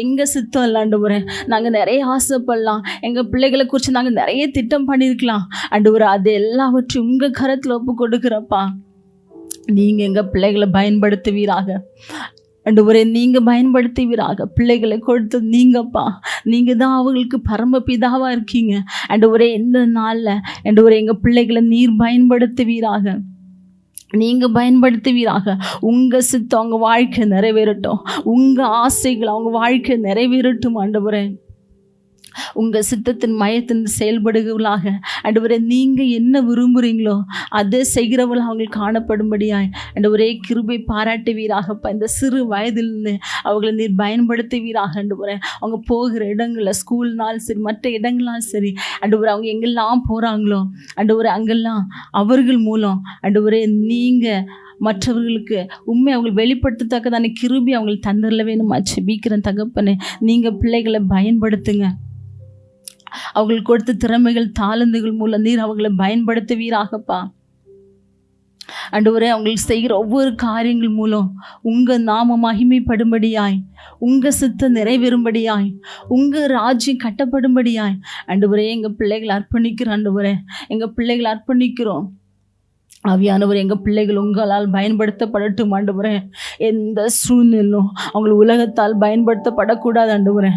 எங்கள் சித்தம் இல்லை ஆண்டவரே, நாங்கள் நிறைய ஆசைப்படலாம், எங்கள் பிள்ளைகளை குறித்து நாங்கள் நிறைய திட்டம் பண்ணியிருக்கலாம் ஆண்டவரே, அது எல்லாவற்றையும் உங்கள் கரத்தில் ஒப்பு கொடுக்குறப்பா. நீங்கள் எங்கள் பிள்ளைகளை பயன்படுத்துவீராக ஆண்டவரே, நீங்கள் பயன்படுத்துவீராக. பிள்ளைகளை கொடுத்து நீங்கப்பா, நீங்கள் தான் அவங்களுக்கு பரமபிதாவாக இருக்கீங்க ஆண்டவரே. இந்த நாளில் ஆண்டவரே எங்கள் பிள்ளைகளை நீர் பயன்படுத்துவீராக, நீங்கள் பயன்படுத்துவீராக. உங்கள் சித்தம் அவங்க வாழ்க்கை நிறைவேறட்டும், உங்கள் ஆசைகள் அவங்க வாழ்க்கை நிறைவேறட்டும் ஆண்டவரே. உங்கள் சித்தத்தின் மையத்தின் செயல்படுகிறவர்களாக ஆண்டவரே நீங்கள் என்ன விரும்புகிறீங்களோ அதை செய்கிறவர்களாக அவங்க காணப்படும்படியாய் ஆண்டவரே கிருபை பாராட்டுவீராகப்பா. இந்த சிறு வயதிலிருந்து அவங்களை நீர் பயன்படுத்துவீராக ஆண்டவரே. அவங்க போகிற இடங்களில் ஸ்கூல்னாலும் சரி மற்ற இடங்களாலும் சரி ஆண்டவரே அவங்க எங்கெல்லாம் போகிறாங்களோ ஆண்டவரே அங்கெல்லாம் அவர்கள் மூலம் ஆண்டவரே நீங்கள் மற்றவர்களுக்கு உண்மை அவங்களை வெளிப்படுத்தத்தக்கதான கிருபை அவங்களுக்கு தந்தரல வேணுமா செபிக்கிறேன் தகப்பனே. நீங்கள் பிள்ளைகளை பயன்படுத்துங்க. அவங்களுக்கு கொடுத்த திறமைகள் தாளந்துகள் மூலம் நீர் அவங்களை பயன்படுத்துவீராகப்பா. ஆண்டவரே அவங்களுக்கு செய்கிற ஒவ்வொரு காரியங்கள் மூலம் உங்கள் நாம மகிமைப்படும்படியாய், உங்கள் சித்தம் நிறைவேறும்படியாய், உங்கள் ராஜ்யம் கட்டப்படும்படியாய் ஆண்டவரே எங்கள் பிள்ளைகளை அர்ப்பணிக்கிறோம். ஆண்டவரே எங்கள் பிள்ளைகளை அர்ப்பணிக்கிறோம். ஆவியானவர் எங்கள் பிள்ளைகள் உங்களால் பயன்படுத்தப்படட்டும் ஆண்டவரே. எந்த சூழ்நிலும் அவங்களை உலகத்தால் பயன்படுத்தப்படக்கூடாது ஆண்டவரே.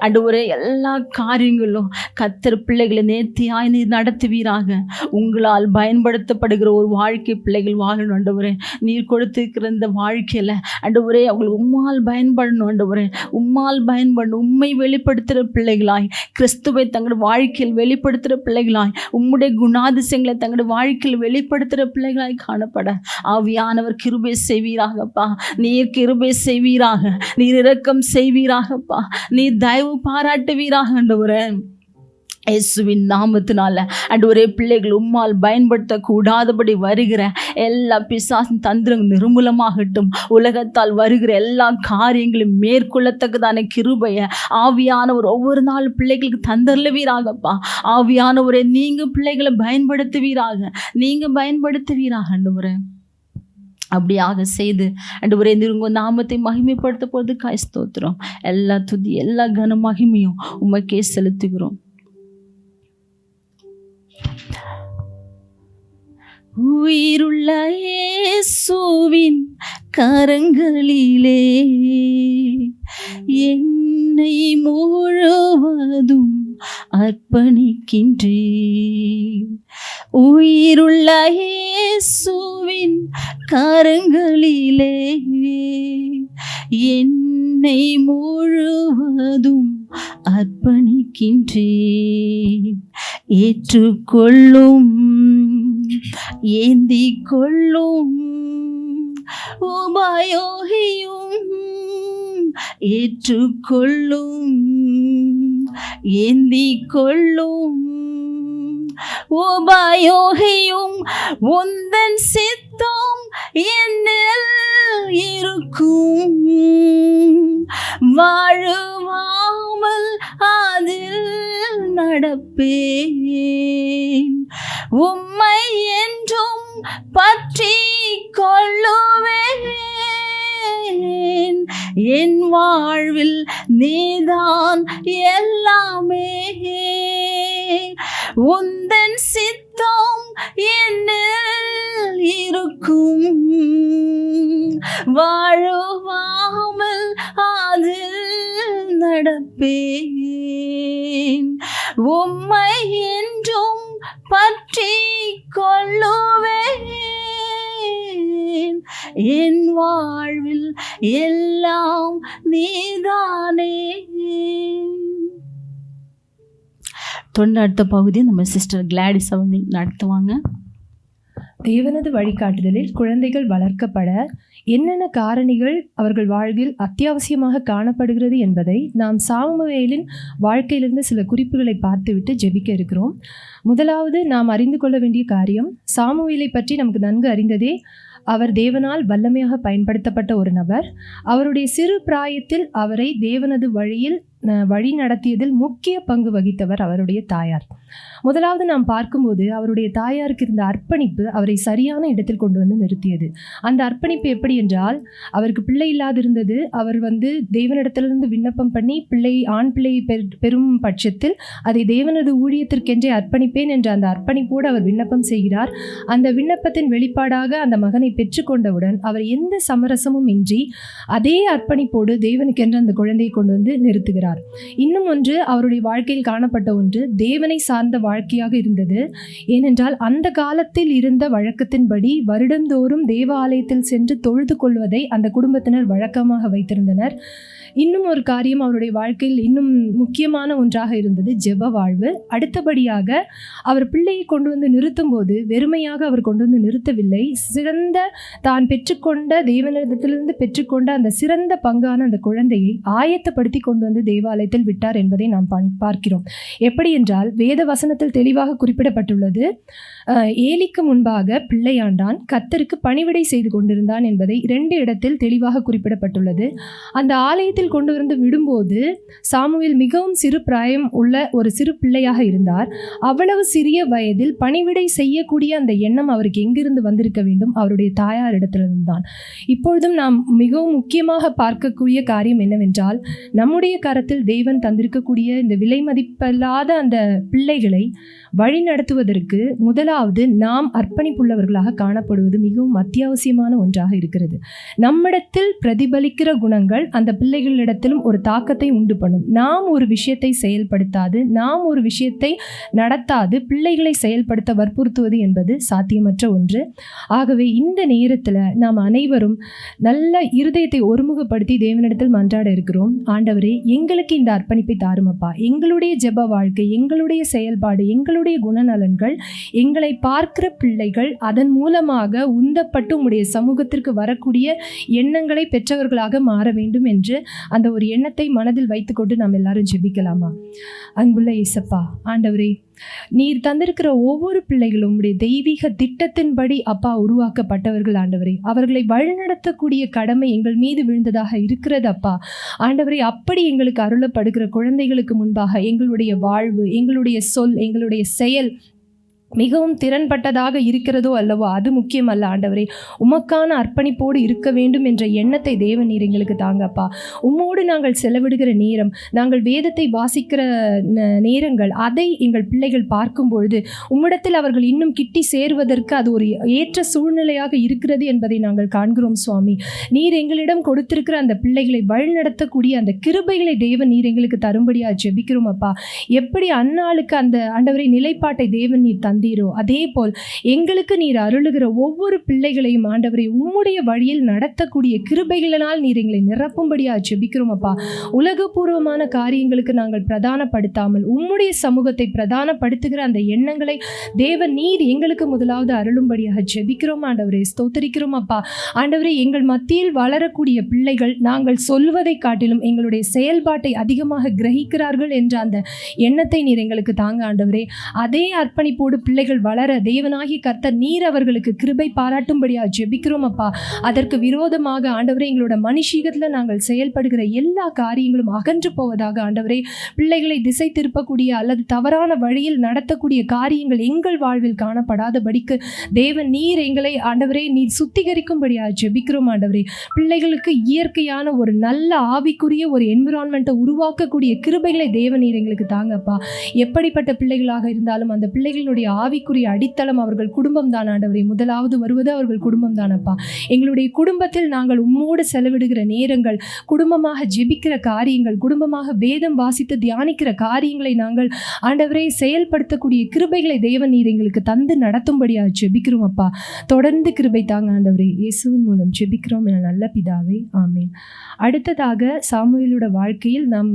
ஆண்டவரே எல்லா காரியங்களும் கர்த்தர் பிள்ளைகளை நேர்த்தியாய் நீர் நடத்துவீராக. உங்களால் பயன்படுத்தப்படுகிற ஒரு வாழ்க்கை பிள்ளைகள் வாழணும் ஆண்டவரே. நீர் கொடுத்திருக்கிற இந்த வாழ்க்கையில் ஆண்டவரே அவங்களை உம்மால் பயன்படணும் ஆண்டவரே. உம்மால் பயன்படணும். உம்மை வெளிப்படுத்துகிற பிள்ளைகளாய், கிறிஸ்துவை தங்களுடைய வாழ்க்கையில் வெளிப்படுத்துகிற பிள்ளைகளாய், உம்முடைய குணாதிசயங்களை தங்களுடைய வாழ்க்கையில் வெளிப்படுத்துகிற பிள்ளைகளாய் காணப்பட ஆவியானவர் கிருபை செய்வீராகப்பா. நீர் கிருபை செய்வீராக. நீர் இரக்கம் செய்வீராகப்பா. நீர் தயவு பாராட்டுவீராக ஆண்டவரே. இயேசுவின் நாமத்தினால ஆண்டவரே பிள்ளைகள் உம்மால் பயன்படுத்தக்கூடாதபடி வருகிற எல்லா பிசாசின் தந்திரங்கள் நிர்மூலமாகட்டும். உலகத்தால் வருகிற எல்லா காரியங்களையும் மேற்கொள்ளத்தக்கதான கிருபையை ஆவியானவர் ஒவ்வொரு நாள் பிள்ளைகளுக்கு தந்தருளுவீராகப்பா. ஆவியானவரே நீங்கள் பிள்ளைகளை பயன்படுத்துவீராக. நீங்கள் பயன்படுத்துவீராக ஆண்டவரே. அப்படியாக செய்து ஆண்டவரே உங்க நாமத்தை மகிமைப்படுத்த போறதுக்காய் ஸ்தோத்திரம். எல்லா துதி எல்லா கன மகிமையும் உமக்கே செலுத்துகிறோம். உயிருள்ள இயேசுவின் கரங்களிலே என்னை முழுவதும் அர்ப்பணிக்கின்றேன். உயிருள்ள இயேசுவின் கரங்களிலே என்னை முழுவதும் அர்ப்பணிக்கின்றேன். ஏற்றுக்கொள்ளும், ஏந்தி கொள்ளும் உபயோகியும், ஏற்றுக்கொள்ளும், ஏந்தி கொள்ளும் உபயோகியும். உந்தன் சித்தம் என்னில் இருக்கும். வாழுவாமல் அதில் நடப்பேன். உம்மை என்றும் பற்றி கொள்ளுவேன். என் வாழ்வில் நீதான் எல்லாமே. உந்தன் சித்தம் என்னில் இருக்கும். வாழுவாமல் அதில் நடப்பேன். உம்மை என்றும் பற்றி கொள்ளுவேன். என் வாழ்வில் எல்லாம் நீதானே. தொடர்ந்து அடுத்த பகுதியை நம்ம சிஸ்டர் கிளாடிஸ் அவங்க நடத்துவாங்க.
தேவனது வழிகாட்டுதலில் குழந்தைகள் வளர்க்கப்பட என்னென்ன காரணிகள் அவர்கள் வாழ்வில் அத்தியாவசியமாக காணப்படுகிறது என்பதை நாம் சாமுவேலின் வாழ்க்கையிலிருந்து சில குறிப்புகளை பார்த்துவிட்டு ஜெபிக்க இருக்கிறோம். முதலாவது நாம் அறிந்து கொள்ள வேண்டிய காரியம், சாமுவேலை பற்றி நமக்கு நன்கு அறிந்ததே. அவர் தேவனால் வல்லமையாக பயன்படுத்தப்பட்ட ஒரு நபர். அவருடைய சிறு பிராயத்தில் அவரை தேவனது வழி நடத்தியதில் முக்கிய பங்கு வகித்தவர் அவருடைய தாயார். முதலாவது நாம் பார்க்கும்போது அவருடைய தாயாருக்கு இருந்த அர்ப்பணிப்பு அவரை சரியான இடத்தில் கொண்டு வந்து நிறுத்தியது. அந்த அர்ப்பணிப்பு எப்படி என்றால், அவருக்கு பிள்ளை இல்லாதிருந்தது. அவர் தேவனிடத்திலிருந்து விண்ணப்பம் பண்ணி ஆண் பிள்ளையை பெறும் பட்சத்தில் அதை தேவனது ஊழியத்திற்கென்றே அர்ப்பணிப்பேன் என்ற அந்த அர்ப்பணிப்போடு அவர் விண்ணப்பம் செய்கிறார். அந்த விண்ணப்பத்தின் வெளிப்பாடாக அந்த மகனை பெற்றுக்கொண்டவுடன் அவர் எந்த சமரசமும் இன்றி அதே அர்ப்பணிப்போடு தேவனுக்கென்று அந்த குழந்தையை கொண்டு வந்து நிறுத்துகிறார். இருந்தார். இன்னும் ஒன்று அவருடைய வாழ்க்கையில் காணப்பட்ட ஒன்று தேவனை சார்ந்த வாழ்க்கையாக இருந்தது. ஏனென்றால் அந்த காலத்தில் இருந்த வழக்கத்தின்படி வருடந்தோறும் தேவாலயத்தில் சென்று தொழுது கொள்வதை அந்த குடும்பத்தினர் வழக்கமாக வைத்திருந்தனர். இன்னும் ஒரு காரியம் அவருடைய வாழ்க்கையில் இன்னும் முக்கியமான ஒன்றாக இருந்தது ஜெப வாழ்வு. அடுத்தபடியாக அவர் பிள்ளையை கொண்டு வந்து நிறுத்தும் போது வெறுமையாக அவர் கொண்டு வந்து நிறுத்தவில்லை. சிறந்த தான் பெற்றுக்கொண்ட தேவனிடத்திலிருந்து பெற்றுக்கொண்ட அந்த சிறந்த பங்கான அந்த குழந்தையை ஆயத்தப்படுத்தி கொண்டு வந்து தேவாலயத்தில் விட்டார் என்பதை நாம் பார்க்கிறோம். எப்படி என்றால் வேத வசனத்தில் தெளிவாக குறிப்பிடப்பட்டுள்ளது, ஏலிக்கு முன்பாக பிள்ளையாண்டான் கர்த்தருக்கு பணிவிடை செய்து கொண்டிருந்தான் என்பதை 2 இடத்தில் தெளிவாக குறிப்பிடப்பட்டுள்ளது. அந்த ஆலயத்தில் கொண்டு வந்து விடும்போது சாமுவேல் மிகவும் சிறு பிராயம் உள்ள ஒரு சிறு பிள்ளையாக இருந்தார். அவ்வளவு சிறிய வயதில் பணிவிடை செய்யக்கூடிய அந்த எண்ணம் அவருக்கு எங்கிருந்து வந்திருக்க வேண்டும்? அவருடைய தாயார் இடத்திலிருந்து தான். இப்பொழுதும் நாம் மிகவும் முக்கியமாக பார்க்கக்கூடிய காரியம் என்னவென்றால், நம்முடைய கரத்தில் தேவன் தந்திருக்கக்கூடிய இந்த விலை மதிப்பில்லாத அந்த பிள்ளைகளை வழி நடத்துவதற்கு முதலாவது நாம் அர்ப்பணிப்புள்ளவர்களாக காணப்படுவது மிகவும் அத்தியாவசியமான ஒன்றாக இருக்கிறது. நம்மிடத்தில் பிரதிபலிக்கிற குணங்கள் அந்த பிள்ளைகளிடத்திலும் ஒரு தாக்கத்தை உண்டு பண்ணும். நாம் ஒரு விஷயத்தை செயல்படுத்தாது, நாம் ஒரு விஷயத்தை நடத்தாது பிள்ளைகளை செயல்படுத்த வற்புறுத்துவது என்பது சாத்தியமற்ற ஒன்று. ஆகவே இந்த நேரத்தில் நாம் அனைவரும் நல்ல இருதயத்தை ஒருமுகப்படுத்தி தேவனிடத்தில் மன்றாட இருக்கிறோம். ஆண்டவரே, எங்களுக்கு இந்த அர்ப்பணிப்பை தாருமப்பா. எங்களுடைய ஜெப வாழ்க்கை, எங்களுடைய செயல்பாடு, எங்களுடைய குணநலன்கள், எங்களை பார்க்கிற பிள்ளைகள் அதன் மூலமாக உந்தப்பட்டு உம்முடைய சமூகத்திற்கு வரக்கூடிய எண்ணங்களை பெற்றவர்களாக மாற வேண்டும் என்று அந்த ஒரு எண்ணத்தை மனதில் வைத்துக்கொண்டு நாம் எல்லாரும் ஜெபிக்கலாமா? அன்புள்ள இயேசப்பா, ஆண்டவரே, நீர் தந்திருக்கிற ஒவ்வொரு பிள்ளைகளும் உம்முடைய தெய்வீக திட்டத்தின்படி அப்பா உருவாக்கப்பட்டவர்கள். ஆண்டவரே, அவர்களை வழிநடத்தக்கூடிய கடமை எங்கள் மீது விழுந்ததாக இருக்கிறது அப்பா. ஆண்டவரே, அப்படி எங்களுக்கு அருளப்படுகிற குழந்தைகளுக்கு முன்பாக எங்களுடைய வாழ்வு, எங்களுடைய சொல், எங்களுடைய செயல் மிகவும் திறன்பட்டதாக இருக்கிறதோ அல்லவோ அது முக்கியம் அல்ல. ஆண்டவரே, உமக்கான அர்ப்பணிப்போடு இருக்க வேண்டும் என்ற எண்ணத்தை தேவன் நீர் எங்களுக்கு தாங்கப்பா. உம்மோடு நாங்கள் செலவிடுகிற நேரம், நாங்கள் வேதத்தை வாசிக்கிற நேரங்கள், அதை எங்கள் பிள்ளைகள் பார்க்கும் பொழுது உம்மிடத்தில் அவர்கள் இன்னும் கிட்டி சேருவதற்கு அது ஒரு ஏற்ற சூழ்நிலையாக இருக்கிறது என்பதை நாங்கள் காண்கிறோம் சுவாமி. நீர் எங்களிடம் கொடுத்திருக்கிற அந்த பிள்ளைகளை வழிநடத்தக்கூடிய அந்த கிருபைகளை தேவன் நீர் எங்களுக்கு தரும்படியாக ஜெபிக்கிறோம் அப்பா. எப்படி அந்நாளுக்கு அந்த ஆண்டவரை நிலைப்பாட்டை தேவன் நீர் தந்தீரோ அதே போல் எங்களுக்கு நீர் அருளுகிற ஒவ்வொரு பிள்ளைகளையும் ஆண்டவரை உம்முடைய வழியில் நடத்தக்கூடிய கிருபைகளினால் நீர் எங்களை நிரப்பும்படியாக ஜெபிக்கிறோம் அப்பா. உலகபூர்வமான காரியங்களுக்கு நாங்கள் பிரதானப்படுத்தாமல் உம்முடைய சமூகத்தை பிரதானப்படுத்துகிற அந்த எண்ணங்களை தேவன் நீர் எங்களுக்கு முதலாவது அருளும்படியாக ஜெபிக்கிறோம் ஆண்டவரே. ஸ்தோத்திரிக்கிறோம் அப்பா. ஆண்டவரே, எங்கள் மத்தியில் வளரக்கூடிய பிள்ளைகள் நாங்கள் சொல்வதை காட்டிலும் எங்களுடைய செயல்பாட்டை அதிகமாக கிரகிக்கிறார்கள் என்ற அந்த எண்ணத்தை நீர் எங்களுக்கு தாங்க ஆண்டவரே. அதே அர்ப்பணிப்போடு பிள்ளைகள் வளர தேவனாகிய கர்த்தர் நீர் அவர்களுக்கு கிருபை பாராட்டும்படியாக ஜெபிக்கிறோம் அப்பா. அதற்கு விரோதமாக ஆண்டவரே, எங்களோட மனுஷீகத்தில் நாங்கள் செயல்படுகிற எல்லா காரியங்களும் அகன்று போவதாக ஆண்டவரே. பிள்ளைகளை திசை திருப்பக்கூடிய அல்லது தவறான வழியில் நடத்தக்கூடிய காரியங்கள் எங்கள் வாழ்வில் காணப்படாதபடிக்கு தேவன் நீர் எங்களை ஆண்டவரே நீர் சுத்திகரிக்கும்படியாக ஜெபிக்கிறோம் ஆண்டவரே. பிள்ளைகளுக்கு இயற்கையான ஒரு நல்ல ஆவிக்குரிய ஒரு என்விரான்மெண்ட்டை உருவாக்கக்கூடிய கிருபைகளை தேவன் நீர் எங்களுக்கு தாங்கப்பா. எப்படிப்பட்ட பிள்ளைகளாக இருந்தாலும் அந்த பிள்ளைகளுடைய ஆவிக்குரிய அடித்தளம் அவர்கள் குடும்பம் தான் ஆண்டவரே. முதலாவது வருவது அவர்கள் குடும்பம் தானப்பா. எங்களுடைய குடும்பத்தில் நாங்கள் உம்மோடு செலவிடுகிற நேரங்கள், குடும்பமாக ஜெபிக்கிற காரியங்கள், குடும்பமாக வேதம் வாசித்து தியானிக்கிற காரியங்களை நாங்கள் ஆண்டவரே செயல்படுத்தக்கூடிய கிருபைகளை தேவன் நீர் எங்களுக்கு தந்து நடத்தும்படியாக ஜெபிக்கிறோம் அப்பா. தொடர்ந்து கிருபை தாங்க ஆண்டவரே. இயேசுவின் மூலம் ஜெபிக்கிறோம் என நல்ல பிதாவே, ஆமீன். அடுத்ததாக சாமுவேலோட வாழ்க்கையில் நாம்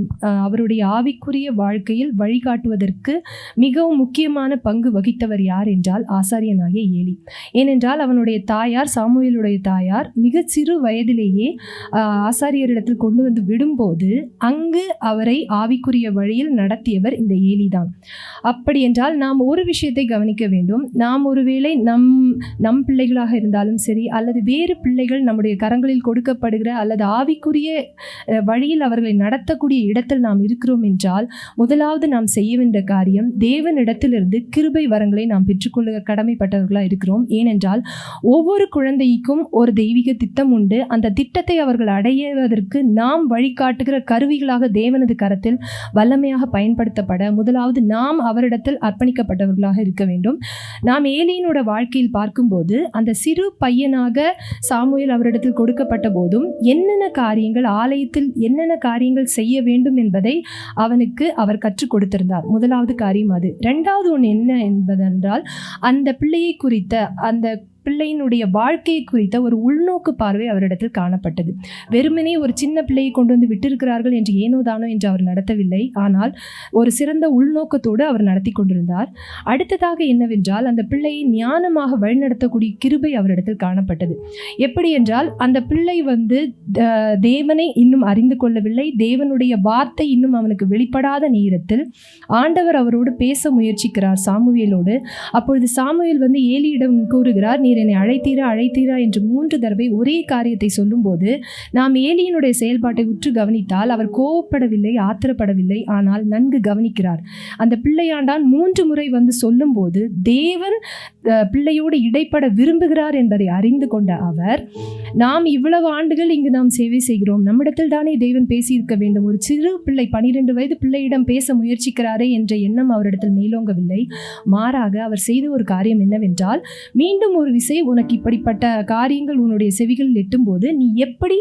அவருடைய ஆவிக்குரிய வாழ்க்கையில் வழிகாட்டுவதற்கு மிகவும் முக்கியமான பங்கு வகித்தவர் யார் என்றால் ஆசாரியனாகிய ஏலி. ஏனென்றால் அவனுடைய தாயார், சாமுவேலுடைய தாயார், மிக சிறு வயதிலேயே ஆசாரியரிடத்தில் கொண்டு வந்து விடும்போது அங்கு அவரை ஆவிக்குரிய வழியில் நடத்தியவர் இந்த ஏலி தான். அப்படி என்றால் நாம் ஒரு விஷயத்தை கவனிக்க வேண்டும். நாம் ஒருவேளை நம் பிள்ளைகளாக இருந்தாலும் சரி, அல்லது வேறு பிள்ளைகள் நம்முடைய கரங்களில் கொடுக்கப்படுகிற அல்லது ஆவிக்குரிய வழியில் அவர்களை நடத்தக்கூடிய இடத்தில் நாம் இருக்கிறோம் என்றால் முதலாவது நாம் செய்ய வேண்டிய காரியம் தேவனிடத்திலிருந்து கிருபை வர வரங்களை நாம் பெற்றுக்கொள்ள கடமைப்பட்டவர்களாக இருக்கிறோம். ஏனென்றால் ஒவ்வொரு குழந்தைக்கும் ஒரு தெய்வீக திட்டம் உண்டு. அந்த திட்டத்தை அவர்கள் அடைவதற்கு நாம் வழிகாட்டுகிற கருவிகளாக தேவனது கரத்தில் வல்லமையாக பயன்படுத்தப்பட முதலாவது நாம் அவரிடத்தில் அர்ப்பணிக்கப்பட்டவர்களாக இருக்க வேண்டும். நாம் ஏலியினோட வாழ்க்கையில் பார்க்கும்போது அந்த சிறு பையனாக சாமுவேல் அவரிடத்தில் கொடுக்கப்பட்ட போதும் என்னென்ன காரியங்கள் ஆலயத்தில் என்னென்ன காரியங்கள் செய்ய வேண்டும் என்பதை அவனுக்கு அவர் கற்றுக் கொடுத்திருந்தார். முதலாவது காரியம் அது. இரண்டாவது ஒன்று என்ன என்பதென்றால் அந்த பிள்ளையை குறித்த அந்த பிள்ளையினுடைய வாழ்க்கையை குறித்த ஒரு உள்நோக்கு பார்வை அவரிடத்தில் காணப்பட்டது. வெறுமனே ஒரு சின்ன பிள்ளையை கொண்டு வந்து விட்டிருக்கிறார்கள் என்று ஏனோ தானோ என்று அவர் நடத்தவில்லை. ஆனால் ஒரு சிறந்த உள்நோக்கத்தோடு அவர் நடத்தி கொண்டிருந்தார். அடுத்ததாக என்னவென்றால் அந்த பிள்ளையை ஞானமாக வழிநடத்தக்கூடிய கிருபை அவரிடத்தில் காணப்பட்டது. எப்படி என்றால் அந்த பிள்ளை தேவனை இன்னும் அறிந்து கொள்ளவில்லை. தேவனுடைய வார்த்தை இன்னும் அவனுக்கு வெளிப்படாத நேரத்தில் ஆண்டவர் அவரோடு பேச முயற்சிக்கிறார் சாமுவேலோடு. அப்பொழுது சாமுவேல் ஏலியிடம் கூறுகிறார், நீர் என்னை அழைத்தீரா என்று 3 தடவை ஒரே காரியத்தை சொல்லும்போது நாம் ஏலியினுடைய செயல்பாட்டை உற்று கவனித்தால் அவர் கோபப்படவில்லை, ஆத்திரப்படவில்லை, ஆனால் நன்கு கவனிக்கிறார். அந்த பிள்ளையாண்டான் 3 முறை சொல்லும்போது தேவன் பிள்ளையோடு இடைப்பட விரும்புகிறார் என்பதை அறிந்து கொண்ட அவர், நாம் இவ்வளவு ஆண்டுகள் இங்கு நாம் சேவை செய்கிறோம், நம்மிடத்தில் தானே தேவன் பேசியிருக்க வேண்டும், ஒரு சிறு பிள்ளை 12 வயது பிள்ளையிடம் பேச முயற்சிக்கிறாரே என்ற எண்ணம் அவரிடத்தில் மேலோங்கவில்லை. மாறாக அவர் செய்த ஒரு காரியம் என்னவென்றால், மீண்டும் ஒரு விசை உனக்கு இப்படிப்பட்ட காரியங்கள் உன்னுடைய செவிகளில் எட்டும்போது நீ எப்படி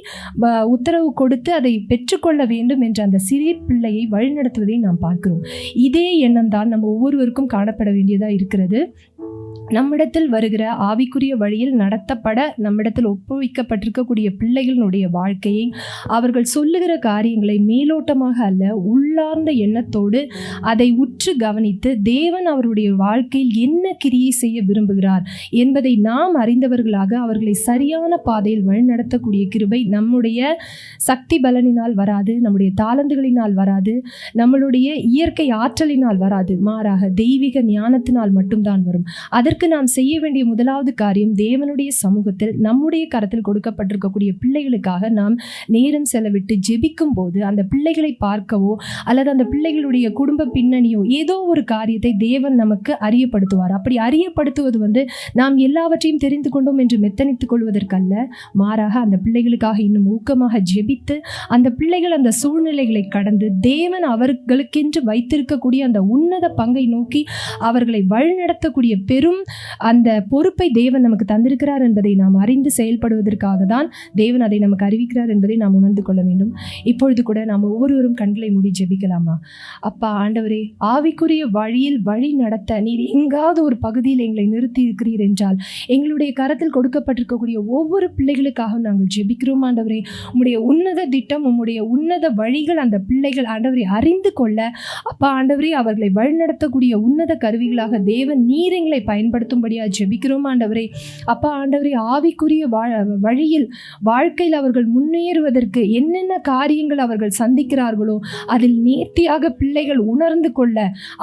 உத்தரவு கொடுத்து அதை பெற்றுக்கொள்ள வேண்டும் என்ற அந்த சிறிய பிள்ளையை வழிநடத்துவதை நாம் பார்க்கிறோம். இதே எண்ணம் தான் நம்ம ஒவ்வொருவருக்கும் காணப்பட வேண்டியதாக இருக்கிறது. நம்மிடத்தில் வருகிற ஆவிக்குரிய வழியில் நடத்தப்பட நம்மிடத்தில் ஒப்புவிக்கப்பட்டிருக்கக்கூடிய பிள்ளைகளினுடைய வாழ்க்கையை அவர்கள் சொல்லுகிற காரியங்களை மேலோட்டமாக அல்ல, உள்ளார்ந்த எண்ணத்தோடு அதை உற்று கவனித்து தேவன் அவருடைய வாழ்க்கையில் என்ன கிரியை செய்ய விரும்புகிறார் என்பதை நாம் அறிந்தவர்களாக அவர்களை சரியான பாதையில் வழிநடத்தக்கூடிய கிருபை நம்முடைய சக்தி பலனினால் வராது, நம்முடைய தாளந்துகளினால் வராது, நம்மளுடைய இயற்கை ஆற்றலினால் வராது. மாறாக தெய்வீக ஞானத்தினால் மட்டும்தான் வரும். அதற்கு நாம் செய்ய வேண்டிய முதலாவது காரியம், தேவனுடைய சமூகத்தில் நம்முடைய கரத்தில் கொடுக்கப்பட்டிருக்கக்கூடிய பிள்ளைகளுக்காக நாம் நேரம் செலவிட்டு ஜெபிக்கும் போது அந்த பிள்ளைகளை பார்க்கவோ அல்லது அந்த பிள்ளைகளுடைய குடும்ப பின்னணியோ ஏதோ ஒரு காரியத்தை தேவன் நமக்கு அறியப்படுத்துவார். அப்படி அறியப்படுத்துவது நாம் எல்லாவற்றையும் தெரிந்து கொண்டோம் என்று மெத்தனித்துக் கொள்வதற்கல்ல, மாறாக அந்த பிள்ளைகளுக்காக இன்னும் ஊக்கமாக ஜெபித்து அந்த பிள்ளைகள் அந்த சூழ்நிலைகளை கடந்து தேவன் அவர்களுக்கென்று வைத்திருக்கக்கூடிய அந்த உன்னத பங்கை நோக்கி அவர்களை வழிநடத்தக்கூடிய பெரும் அந்த பொறுப்பை தேவன் நமக்கு தந்திருக்கிறார் என்பதை நாம் அறிந்து செயல்படுவதற்காக தான் தேவன் அதை நமக்கு அறிவிக்கிறார் என்பதை நாம் உணர்ந்து கொள்ள வேண்டும். இப்பொழுது கூட நாம் ஒவ்வொருவரும் கண்களை மூடி ஜெபிக்கலாமா? அப்பா ஆண்டவரே, ஆவிக்குரிய வழியில் வழி நடத்த நீர் எங்காவது ஒரு பகுதியில் எங்களை நிறுத்தி இருக்கிறீர் என்றால் எங்களுடைய கரத்தில் கொடுக்கப்பட்டிருக்கக்கூடிய ஒவ்வொரு பிள்ளைகளுக்காக நாங்கள் ஜெபிக்கிறோம் ஆண்டவரே. உம்முடைய உன்னத திட்டம், உம்முடைய உன்னத வழிகள் அந்த பிள்ளைகள் ஆண்டவரை அறிந்து கொள்ள அப்பா ஆண்டவரே அவர்களை வழிநடத்தக்கூடிய உன்னத கருவிகளாக தேவன் நீர் எங்களை பயன்படுத்தும்படியா ஜெபிக்கிறோம் ஆண்டவரே. அப்பா ஆண்டவரே, ஆவிக்குரிய வழியில் வாழ்க்கையில் அவர்கள் முன்னேறுவதற்கு என்னென்ன காரியங்கள் அவர்கள் சந்திக்கிறார்களோ அதில் நேர்த்தியாக பிள்ளைகள் உணர்ந்து கொள்ள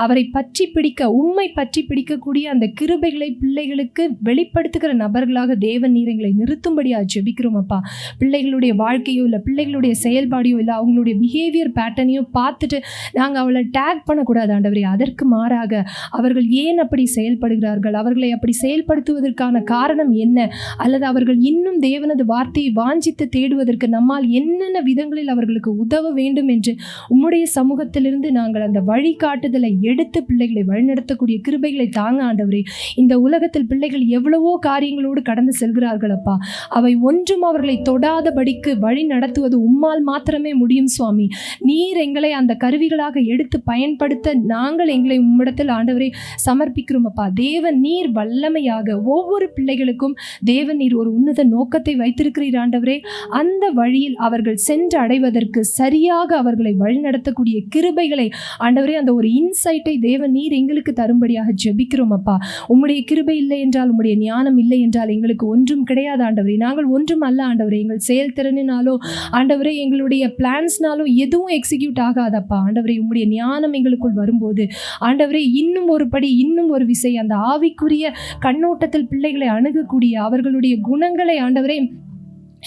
அவரை பற்றி பிடிக்க, உம்மை பற்றி பிடிக்கக்கூடிய அந்த கிருபைகளை பிள்ளைகளுக்கு வெளிப்படுத்துகிற நபர்களாக தேவன் நீர் எங்களை நிறுத்தும்படியா ஜெபிக்கிறோம் அப்பா. பிள்ளைகளுடைய வாழ்க்கையோ இல்லை பிள்ளைகளுடைய செயல்பாடையோ இல்லை அவங்களுடைய பிஹேவியர் பேட்டர்னையோ பார்த்துட்டு நாங்கள் அவளை டேக் பண்ணக்கூடாது ஆண்டவரே. அதற்கு மாறாக அவர்கள் ஏன் அப்படி செயல்படுகிறார்கள், அவர்களை அப்படி செயல்படுத்துவதற்கான காரணம் என்ன, அல்லது அவர்கள் இன்னும் தேவனது வார்த்தையை வாஞ்சித்து தேடுவதற்கு நம்மால் என்னென்ன விதங்களில் அவர்களுக்கு உதவ வேண்டும் என்று உம்முடைய சமூகத்திலிருந்து நாங்கள் அந்த வழிகாட்டுதலை எடுத்து பிள்ளைகளை வழிநடத்தக்கூடிய கிருபைகளை தாங்க ஆண்டவரே. இந்த உலகத்தில் பிள்ளைகள் எவ்வளவோ காரியங்களோடு கடந்து செல்கிறார்கள் அப்பா. அவை ஒன்றும் அவர்களை தொடாதபடிக்கு வழி நடத்துவது உம்மால் மாத்திரமே முடியும் சுவாமி. நீர் எங்களை அந்த கருவிகளாக எடுத்து பயன்படுத்த நாங்கள் எங்களை உம்மிடத்தில் ஆண்டவரை சமர்ப்பிக்கிறோம் அப்பா. தேவன் நீர் வல்லமையாக ஒவ்வொரு பிள்ளைகளுக்கும் தேவன் நீர் ஒரு உன்னத நோக்கத்தை வைத்திருக்கிறீர் ஆண்டவரே. அந்த வழியில் அவர்கள் சென்று அடைவதற்கு சரியாக அவர்களை வழிநடத்தக்கூடிய கிருபைகளை ஆண்டவரே, அந்த ஒரு இன்சைட்டை தேவன் நீர் எங்களுக்கு தரும்படியாக ஜெபிக்கிறோம் அப்பா. உம்முடைய கிருபை இல்லை என்றால், உம்முடைய ஞானம் இல்லை என்றால் எங்களுக்கு ஒன்றும் கிடையாது ஆண்டவரே. நாங்கள் ஒன்றும் அல்ல ஆண்டவரே. எங்கள் செயல்திறனினாலோ ஆண்டவரே எங்களுடைய பிளான்ஸ்னாலோ எதுவும் எக்ஸிக்யூட் ஆகாதப்பா ஆண்டவரே. உம்முடைய ஞானம் எங்களுக்குள் வரும்போது ஆண்டவரே இன்னும் ஒரு படி, இன்னும் ஒரு விசை அந்த ஆவிக்குரிய கண்ணோட்டத்தில் பிள்ளைகளை அணுகக்கூடிய அவர்களுடைய குணங்களை ஆண்டவரே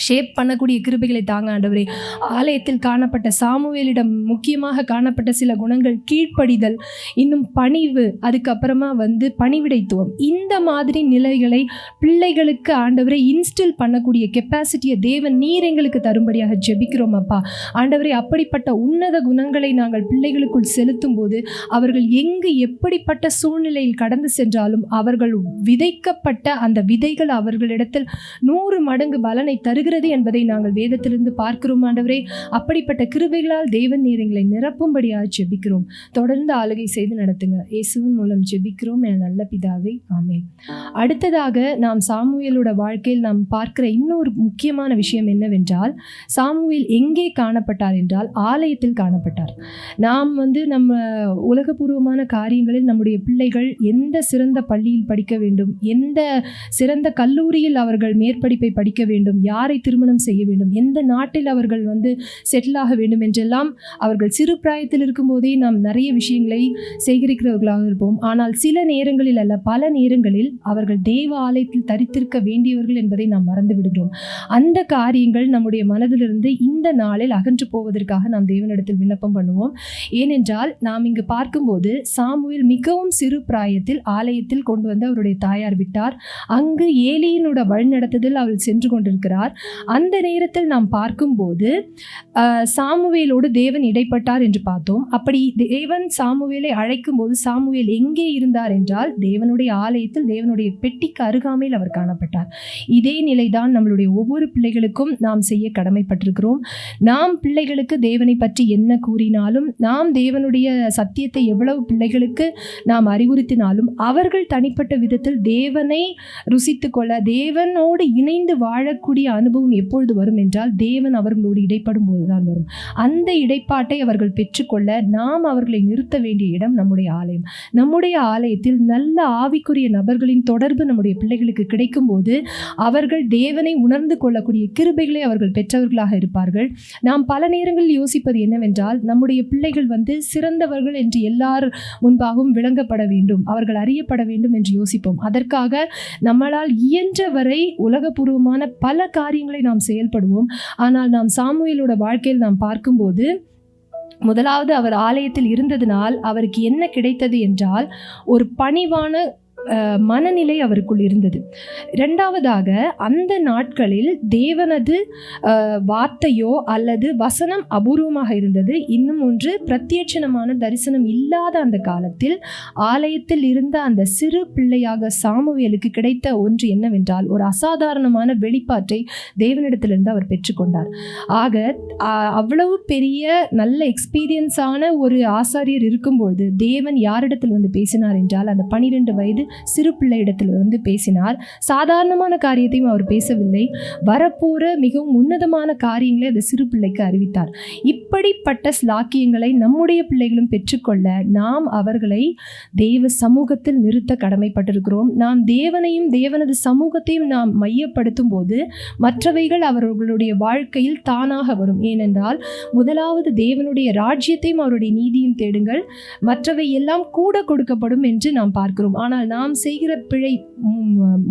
ஷேப் பண்ணக்கூடிய கிருபைகளை தாங்க ஆண்டவரே. ஆலயத்தில் காணப்பட்ட சாமுவேலிடம் முக்கியமாக காணப்பட்ட சில குணங்கள் கீழ்ப்படிதல், இன்னும் பணிவு, அதுக்கப்புறமா பணிவிடைத்துவம், இந்த மாதிரி நிலைகளை பிள்ளைகளுக்கு ஆண்டவரை இன்ஸ்டில் பண்ணக்கூடிய கெப்பாசிட்டியை தேவன் நீர் எங்களுக்கு தரும்படியாக ஜெபிக்கிறோம் அப்பா. ஆண்டவரே, அப்படிப்பட்ட உன்னத குணங்களை நாங்கள் பிள்ளைகளுக்குள் செலுத்தும் போது அவர்கள் எங்கு எப்படிப்பட்ட சூழ்நிலையில் கடந்து சென்றாலும் அவர்கள் விதைக்கப்பட்ட அந்த விதைகள் அவர்களிடத்தில் 100 மடங்கு பலனை தருகிறது என்பதை நாங்கள் வேதத்திலிருந்து பார்க்கிறோம் ஆண்டவரே. அப்படிப்பட்ட கிருபைகளால் தேவன் நீர் எங்களை நிரப்பும்படியாக ஜெபிக்கிறோம். தொடர்ந்து ஆளுகை செய்து நடத்துங்க. இயேசுவின் மூலம் ஜெபிக்கிறோம் என நல்ல பிதாவே, ஆமென். அடுத்ததாக நாம் சாமுவேலோட வாழ்க்கையில் நாம் பார்க்கிற இன்னொரு முக்கியமான விஷயம் என்னவென்றால், சாமுவேல் எங்கே காணப்பட்டார் என்றால் ஆலயத்தில் காணப்பட்டார். நாம் நம்ம உலகபூர்வமான காரியங்களில் நம்முடைய பிள்ளைகள் எந்த சிறந்த பள்ளியில் படிக்க வேண்டும், எந்த சிறந்த கல்லூரியில் அவர்கள் மேற்படிப்பை படிக்க வேண்டும், யாரை திருமணம் செய்ய வேண்டும், எந்த நாட்டில் அவர்கள் செட்டில் ஆக வேண்டும் என்றெல்லாம் அவர்கள் சிறு பிராயத்தில் இருக்கும்போதே நாம் நிறைய விஷயங்களை சேகரிக்கிறவர்களாக இருப்போம். ஆனால் சில நேரங்களில் அல்ல, பல நேரங்களில் அவர்கள் தேவ ஆலயத்தில் தரித்திருக்க வேண்டியவர்கள் என்பதை நாம் மறந்து விடுகிறோம். அந்த காரியங்கள் நம்முடைய மனதிலிருந்து இந்த நாளில் அகன்று போவதற்காக நாம் தேவனிடத்தில் விண்ணப்பம் பண்ணுவோம். ஏனென்றால் நாம் இங்கு பார்க்கும்போது சாமுவேல் மிகவும் சிறு பிராயத்தில் ஆலயத்தில் கொண்டு வந்து அவருடைய தாயார் விட்டார். அங்கு ஏலியினோட வழிநடத்துதல் அவள் சென்று கொண்டிருக்கிறார். அந்த நேரத்தில் நாம் பார்க்கும்போது சாமுவேலோடு தேவன் இடைப்பட்டார் என்று பார்த்தோம். அப்படி தேவன் சாமுவேலை அழைக்கும் போது சாமுவேல் எங்கே இருந்தார் என்றால் தேவனுடைய ஆலயத்தில், தேவனுடைய பெட்டிக்கு அருகாமையில் அவர் காணப்பட்டார். இதே நிலைதான் நம்மளுடைய ஒவ்வொரு பிள்ளைகளுக்கும் நாம் செய்ய கடமைப்பட்டிருக்கிறோம். நாம் பிள்ளைகளுக்கு தேவனை பற்றி என்ன கூறினாலும், நாம் தேவனுடைய சத்தியத்தை எவ்வளவு பிள்ளைகளுக்கு நாம் அறிவுறுத்தினாலும், அவர்கள் தனிப்பட்ட விதத்தில் தேவனை ருசித்து கொள்ள, தேவனோடு இணைந்து வாழக்கூடிய அனுபவம் எப்பொழுது வரும் என்றால் தேவன் அவர்களோடு இடைப்படும் போதுதான் வரும். அந்த இடைப்பாட்டை அவர்கள் பெற்றுக்கொள்ள நாம் அவர்களை நிறுத்த வேண்டிய இடம் நம்முடைய ஆலயம். நம்முடைய ஆலயத்தில் நல்ல ஆவிக்குரிய நபர்களின் தொடர்பு நம்முடைய பிள்ளைகளுக்கு கிடைக்கும் போது அவர்கள் தேவனை உணர்ந்து கொள்ளக்கூடிய கிருபைகளை அவர்கள் பெற்றவர்களாக இருப்பார்கள். நாம் பல நேரங்களில் யோசிப்பது என்னவென்றால், நம்முடைய பிள்ளைகள் சிறந்தவர்கள் என்று எல்லார் முன்பாகவும் விளங்கப்பட வேண்டும், அவர்கள் அறியப்பட வேண்டும் என்று யோசிப்போம். அதற்காக நம்மளால் இயன்றவரை உலகபூர்வமான பல காரியங்களை நாம் செயல்படுவோம். ஆனால் நாம் சாமுவேலோட வாழ்க்கையில் நாம் பார்க்கும்போது, முதலாவது அவர் ஆலயத்தில் இருந்ததினால் அவருக்கு என்ன கிடைத்தது என்றால் ஒரு பணிவான மனநிலை அவருக்குள் இருந்தது. இரண்டாவதாக, அந்த நாட்களில் தேவனது வார்த்தையோ அல்லது வசனம் அபூர்வமாக இருந்தது. இன்னும் ஒன்று, பிரத்யட்சணமான தரிசனம் இல்லாத அந்த காலத்தில் ஆலயத்தில் இருந்த அந்த சிறு பிள்ளையாக சாமுவேலுக்கு கிடைத்த ஒன்று என்னவென்றால் ஒரு அசாதாரணமான வெளிப்பாட்டை தேவனிடத்திலிருந்து அவர் பெற்றுக்கொண்டார். ஆக அவ்வளவு பெரிய நல்ல எக்ஸ்பீரியன்ஸான ஒரு ஆசாரியர் இருக்கும்பொழுது தேவன் யாரிடத்தில் பேசினார் என்றால் அந்த 12 வயது சிறு பிள்ளை இடத்தில் பேசினார். சாதாரணமான காரியத்தையும் அவர் பேசவில்லை, வரப்போற மிகவும் உன்னதமான காரியங்களை அந்த சிறு பிள்ளைக்கு அறிவித்தார். இப்படிப்பட்ட ஸ்லாக்கியங்களை நம்முடைய பிள்ளைகளும் பெற்றுக்கொள்ள நாம் அவர்களை தேவ சமூகத்தில் நிறுத்த கடமைப்பட்டிருக்கிறோம். நாம் தேவனையும் தேவனது சமூகத்தையும் நாம் மையப்படுத்தும் போது மற்றவைகள் அவர்களுடைய வாழ்க்கையில் தானாக வரும். ஏனென்றால் முதலாவது தேவனுடைய ராஜ்யத்தையும் அவருடைய நீதியும் தேடுங்கள், மற்றவை எல்லாம் கூட கொடுக்கப்படும் என்று நாம் பார்க்கிறோம். ஆனால் நாம் செய்கிற பிழை,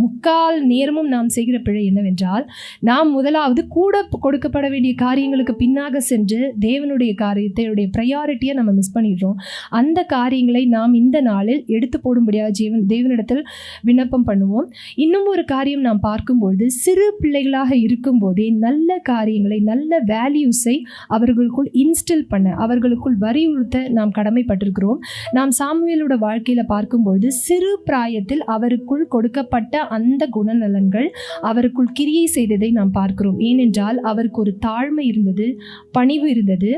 முக்கால் நேரமும் நாம் செய்கிற பிழை என்னவென்றால், நாம் முதலாவது கூட கொடுக்கப்பட வேண்டிய காரியங்களுக்கு பின்னாக சென்று தேவனுடைய காரியத்தையுடைய ப்ரையாரிட்டியை நம்ம மிஸ் பண்ணிடுறோம். அந்த காரியங்களை நாம் இந்த நாளில் எடுத்து போடும்படியாக தேவனிடத்தில் விண்ணப்பம் பண்ணுவோம். இன்னும் ஒரு காரியம் நாம் பார்க்கும்பொழுது, சிறு பிள்ளைகளாக இருக்கும் போதே நல்ல காரியங்களை, நல்ல வேல்யூஸை அவர்களுக்குள் இன்ஸ்டில் பண்ண, அவர்களுக்குள் வலியுறுத்த நாம் கடமைப்பட்டிருக்கிறோம். நாம் சாமுவேலோட வாழ்க்கையில் பார்க்கும்பொழுது சிறு பிராயத்தில் அவருக்குள் கொடுக்கப்பட்ட அந்த குணநலன்கள் அவருக்குள் கிரியை செய்ததை நாம் பார்க்கிறோம். ஏனென்றால் அவருக்கு ஒரு தாழ்மை இருந்தது, பணிவு இருந்தது.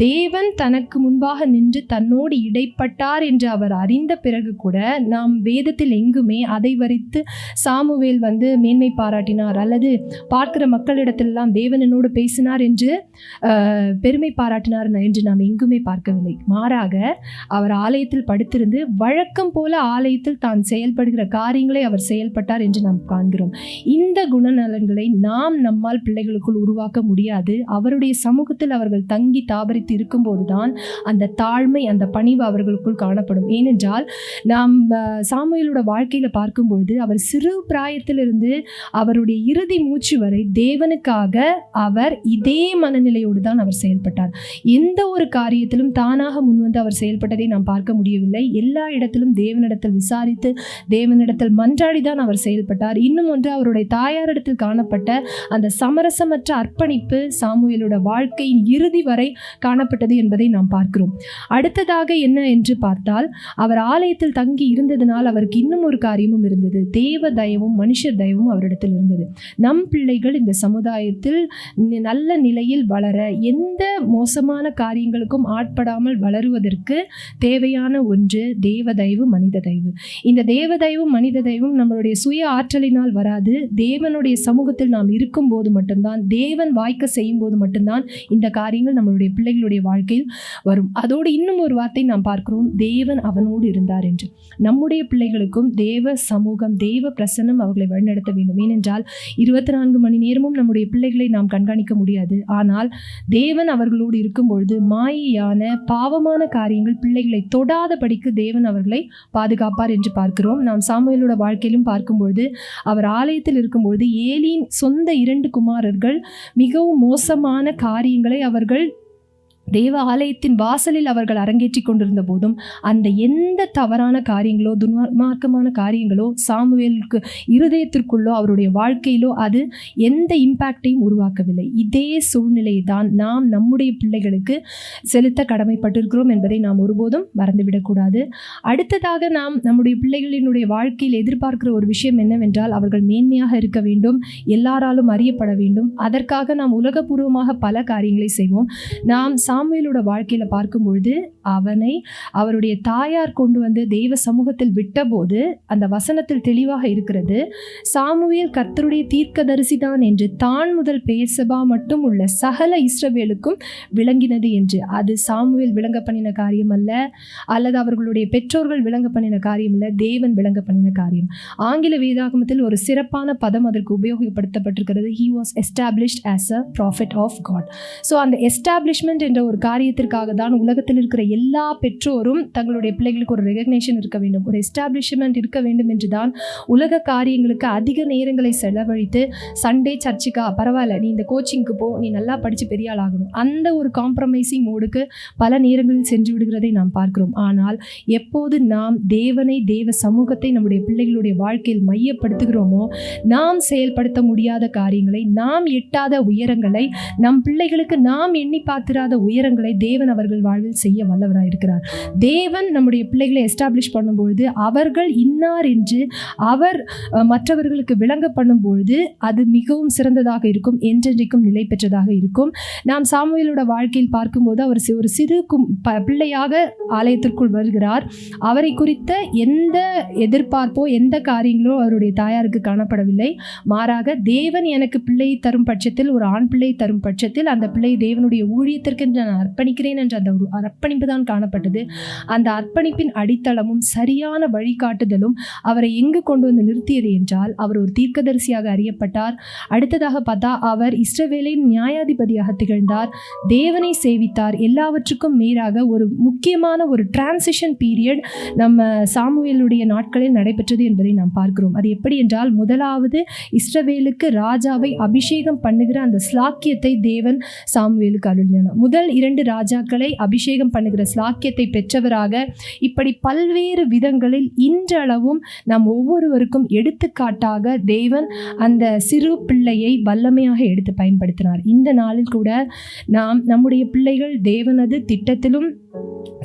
தேவன் தனக்கு முன்பாக நின்று தன்னோடு இடைப்பட்டார் என்று அவர் அறிந்த பிறகு கூட நாம் வேதத்தில் எங்குமே அதை வரித்து சாமுவேல் மேன்மை பாராட்டினார் அல்லது பார்க்கிற மக்களிடத்திலெல்லாம் தேவன் என்னோடு பேசினார் என்று பெருமை பாராட்டினார் என்று நாம் எங்குமே பார்க்கவில்லை. மாறாக அவர் ஆலயத்தில் படுத்திருந்து வழக்கம் போல ஆலயத்தில் தான் தான் செயல்படுகிற காரியங்களை அவர் செயல்பட்டார் என்று நாம் காண்கிறோம். இந்த குணநலன்களை நாம் நம்மால் பிள்ளைகளுக்குள் உருவாக்க முடியாது. அவருடைய சமூகத்தில் அவர்கள் தங்கி தாபரித்து இருக்கும்போது தான் அந்த தாழ்மை, அந்த பணிவு அவர்களுக்குள் காணப்படும். ஏனென்றால் நாம் சாமுவேலோட வாழ்க்கையில் பார்க்கும்பொழுது அவர் சிறு பிராயத்திலிருந்து அவருடைய இறுதி மூச்சு வரை தேவனுக்காக அவர் இதே மனநிலையோடு தான் அவர் செயல்பட்டார். எந்த ஒரு காரியத்திலும் தானாக முன்வந்து அவர் செயல்பட்டதை நாம் பார்க்க முடியவில்லை. எல்லா இடத்திலும் தேவனிடத்தில் விசாரித்து தேவனிடத்தில் மன்றாடி தான் அவர் செயல்பட்டார். இன்னும் ஒன்று, அவருடைய தாயாரிடத்தில் காணப்பட்ட அந்த சமரசமற்ற அர்ப்பணிப்பு சாமுவேலோட வாழ்க்கையின் இறுதி வரை காணப்பட்டது என்பதை நாம் பார்க்கிறோம். அடுத்ததாக என்ன என்று பார்த்தால், அவர் ஆலயத்தில் தங்கி இருந்ததனால் அவருக்கு இன்னும் ஒரு காரியமும் இருந்தது. தேவ தயவும் மனுஷர் தயவும் அவரிடத்தில் இருந்தது. நம் பிள்ளைகள் இந்த சமுதாயத்தில் நல்ல நிலையில் வளர, எந்த மோசமான காரியங்களுக்கும் ஆட்படாமல் வளருவதற்கு தேவையான ஒன்று தேவ தயவு, மனித தயவு. இந்த தேவ தயவும் மனித தயவும் நம்மளுடைய சுய ஆற்றலினால் வராது. தேவனுடைய சமூகத்தில் நாம் இருக்கும் போது மட்டும்தான், தேவன் வாய்க்க செய்யும் போது மட்டும்தான் இந்த காரியங்கள் நம்மளுடைய பிள்ளைகளுடைய வாழ்க்கையில் வரும். அதோடு இன்னும் ஒரு வார்த்தை நாம் பார்க்கிறோம், தேவன் அவனோடு இருந்தார் என்று. நம்முடைய பிள்ளைகளுக்கும் தேவ சமூகம், தேவ பிரசன்னம் அவர்களை வழிநடத்த வேண்டும். ஏனென்றால் 24 மணி நேரமும் நம்முடைய பிள்ளைகளை நாம் கண்காணிக்க முடியாது. ஆனால் தேவன் அவர்களோடு இருக்கும் பொழுது மாயையான பாவமான காரியங்கள் பிள்ளைகளை தொடாதபடிக்கு தேவன் அவர்களை பாதுகாப்பார் என்று பார்க்கிறோம். நாம் சாமுவேலோட வாழ்க்கையிலும் பார்க்கும்பொழுது அவர் ஆலயத்தில் இருக்கும்பொழுது ஏலியின் சொந்த 2 குமாரர்கள் மிகவும் மோசமான காரியங்களை அவர்கள் தேவ ஆலயத்தின் வாசலில் அவர்கள் அரங்கேற்றி கொண்டிருந்த போதும் அந்த எந்த தவறான காரியங்களோ துன்மார்க்கமான காரியங்களோ சாமுவேலுக்கு இருதயத்திற்குள்ளோ அவருடைய வாழ்க்கையிலோ அது எந்த இம்பேக்டையும் உருவாக்கவில்லை. இதே சூழ்நிலையை தான் நாம் நம்முடைய பிள்ளைகளுக்கு செலுத்த கடமைப்பட்டிருக்கிறோம் என்பதை நாம் ஒருபோதும் மறந்துவிடக்கூடாது. அடுத்ததாக நாம் நம்முடைய பிள்ளைகளினுடைய வாழ்க்கையில் எதிர்பார்க்கிற ஒரு விஷயம் என்னவென்றால், அவர்கள் மேன்மையாக இருக்க வேண்டும், எல்லாராலும் அறியப்பட வேண்டும். அதற்காக நாம் உலகபூர்வமாக பல காரியங்களை செய்வோம். நாம் சாமுவேலோட வாழ்க்கையில் பார்க்கும்பொழுது அவனை அவருடைய தாயார் கொண்டு வந்து தெய்வ சமூகத்தில் விட்டபோது அந்த வசனத்தில் தெளிவாக இருக்கிறது, சாமுவேல் கர்த்தருடைய தீர்க்கதரிசி தான் என்று தான் முதல் பெயர்சபா மட்டும் உள்ள சகல இஸ்ரவேலுக்கும் விளங்கினது என்று. அது சாமுவேல் விளங்க பண்ணின காரியம் அல்ல, அல்லது அவர்களுடைய பெற்றோர்கள் விளங்க பண்ணின காரியம் அல்ல, தேவன் விளங்க பண்ணின காரியம். ஆங்கில வேதாகமத்தில் ஒரு சிறப்பான பதம் அதற்கு உபயோகப்படுத்தப்பட்டிருக்கிறது, he was established as a prophet of God. So அந்த எஸ்டாப்ளிஷ்மெண்ட் என்ற ஒரு காரியத்திற்காக தான் உலகத்தில் இருக்கிற எல்லா பெற்றோரும் தங்களுடைய பிள்ளைகளுக்கு ஒரு ரெகக்னேஷன் இருக்க வேண்டும், ஒரு எஸ்டாப்ளிஷ்மெண்ட் இருக்க வேண்டும் என்று தான் உலக காரியங்களுக்கு அதிக நேரங்களை செலவழித்து சண்டே சர்ச்சுக்கா பரவாயில்ல, நீ இந்த கோச்சிங்க்கு போ, நீ நல்லா படித்து பெரிய ஆள் ஆகணும், அந்த ஒரு காம்ப்ரமைசிங் மோடுக்கு பல நேரங்களில் சென்று விடுகிறதை நாம் பார்க்கிறோம். ஆனால் எப்போது நாம் தேவனை, தேவ சமூகத்தை நம்முடைய பிள்ளைகளுடைய வாழ்க்கையில் மையப்படுத்துகிறோமோ, நாம் செயல்படுத்த முடியாத காரியங்களை, நாம் எட்டாத உயரங்களை, நம் பிள்ளைகளுக்கு நாம் எண்ணி பார்த்திராத உயரங்களை தேவன் அவர்கள் வாழ்வில் செய்ய வல்லவராக இருக்கிறார். தேவன் நம்முடைய பிள்ளைகளை எஸ்டாப்ளிஷ் பண்ணும்பொழுது அவர்கள் இன்னார் என்று அவர் மற்றவர்களுக்கு விளங்க பண்ணும்பொழுது அது மிகவும் சிறந்ததாக இருக்கும், என்றென்றைக்கும் நிலை பெற்றதாக இருக்கும். நாம் சாமுவேலோட வாழ்க்கையில் பார்க்கும்போது அவர் ஒரு சிறு பிள்ளையாக ஆலயத்திற்குள் வருகிறார். அவரை குறித்த எந்த எதிர்பார்ப்போ எந்த காரியங்களோ அவருடைய தாயாருக்கு காணப்படவில்லை. மாறாக தேவன் எனக்கு பிள்ளை தரும் பட்சத்தில், ஒரு ஆண் பிள்ளை தரும் பட்சத்தில் அந்த பிள்ளை தேவனுடைய ஊழியத்திற்கு நான் அர்ப்பணிக்கிறேன் என்ற அந்த ஒரு அர்ப்பணிப்பு தான் காணப்பட்டது. அந்த அர்ப்பணிப்பின் அடித்தளமும் சரியான வழிகாட்டுதலும் அவரை எங்கு கொண்டு வந்து நிறுத்தியது என்றால், அவர் ஒரு தீர்க்கதரிசியாக அறியப்பட்டார். அடுத்ததாக பார்த்தா அவர் இஸ்ரவேலின் நியாயாதிபதியாக திகழ்ந்தார், தேவனை சேவித்தார். எல்லாவற்றுக்கும் மேலாக ஒரு முக்கியமான ஒரு டிரான்சிஷன் பீரியட் நம்ம சாமுவேலுடைய நாட்களில் நடைபெற்றது என்பதை நாம் பார்க்கிறோம். அது எப்படி என்றால், முதலாவது இஸ்ரவேலுக்கு ராஜாவை அபிஷேகம் பண்ணுகிற அந்த ஸ்லாக்கியத்தை தேவன் சாமுவேலுக்கு அருளினார். முதல் 2 ராஜாக்களை அபிஷேகம் பண்ணுகிற ஸ்லாக்கியத்தை பெற்றவராக இப்படி பல்வேறு விதங்களில் இன்றளவும் நாம் ஒவ்வொருவருக்கும் எடுத்துக்காட்டாக தேவன் அந்த சிறு பிள்ளையை வல்லமையாக எடுத்து பயன்படுத்தினார். இந்த நாளில் கூட நாம் நம்முடைய பிள்ளைகள் தேவனது திட்டத்திலும்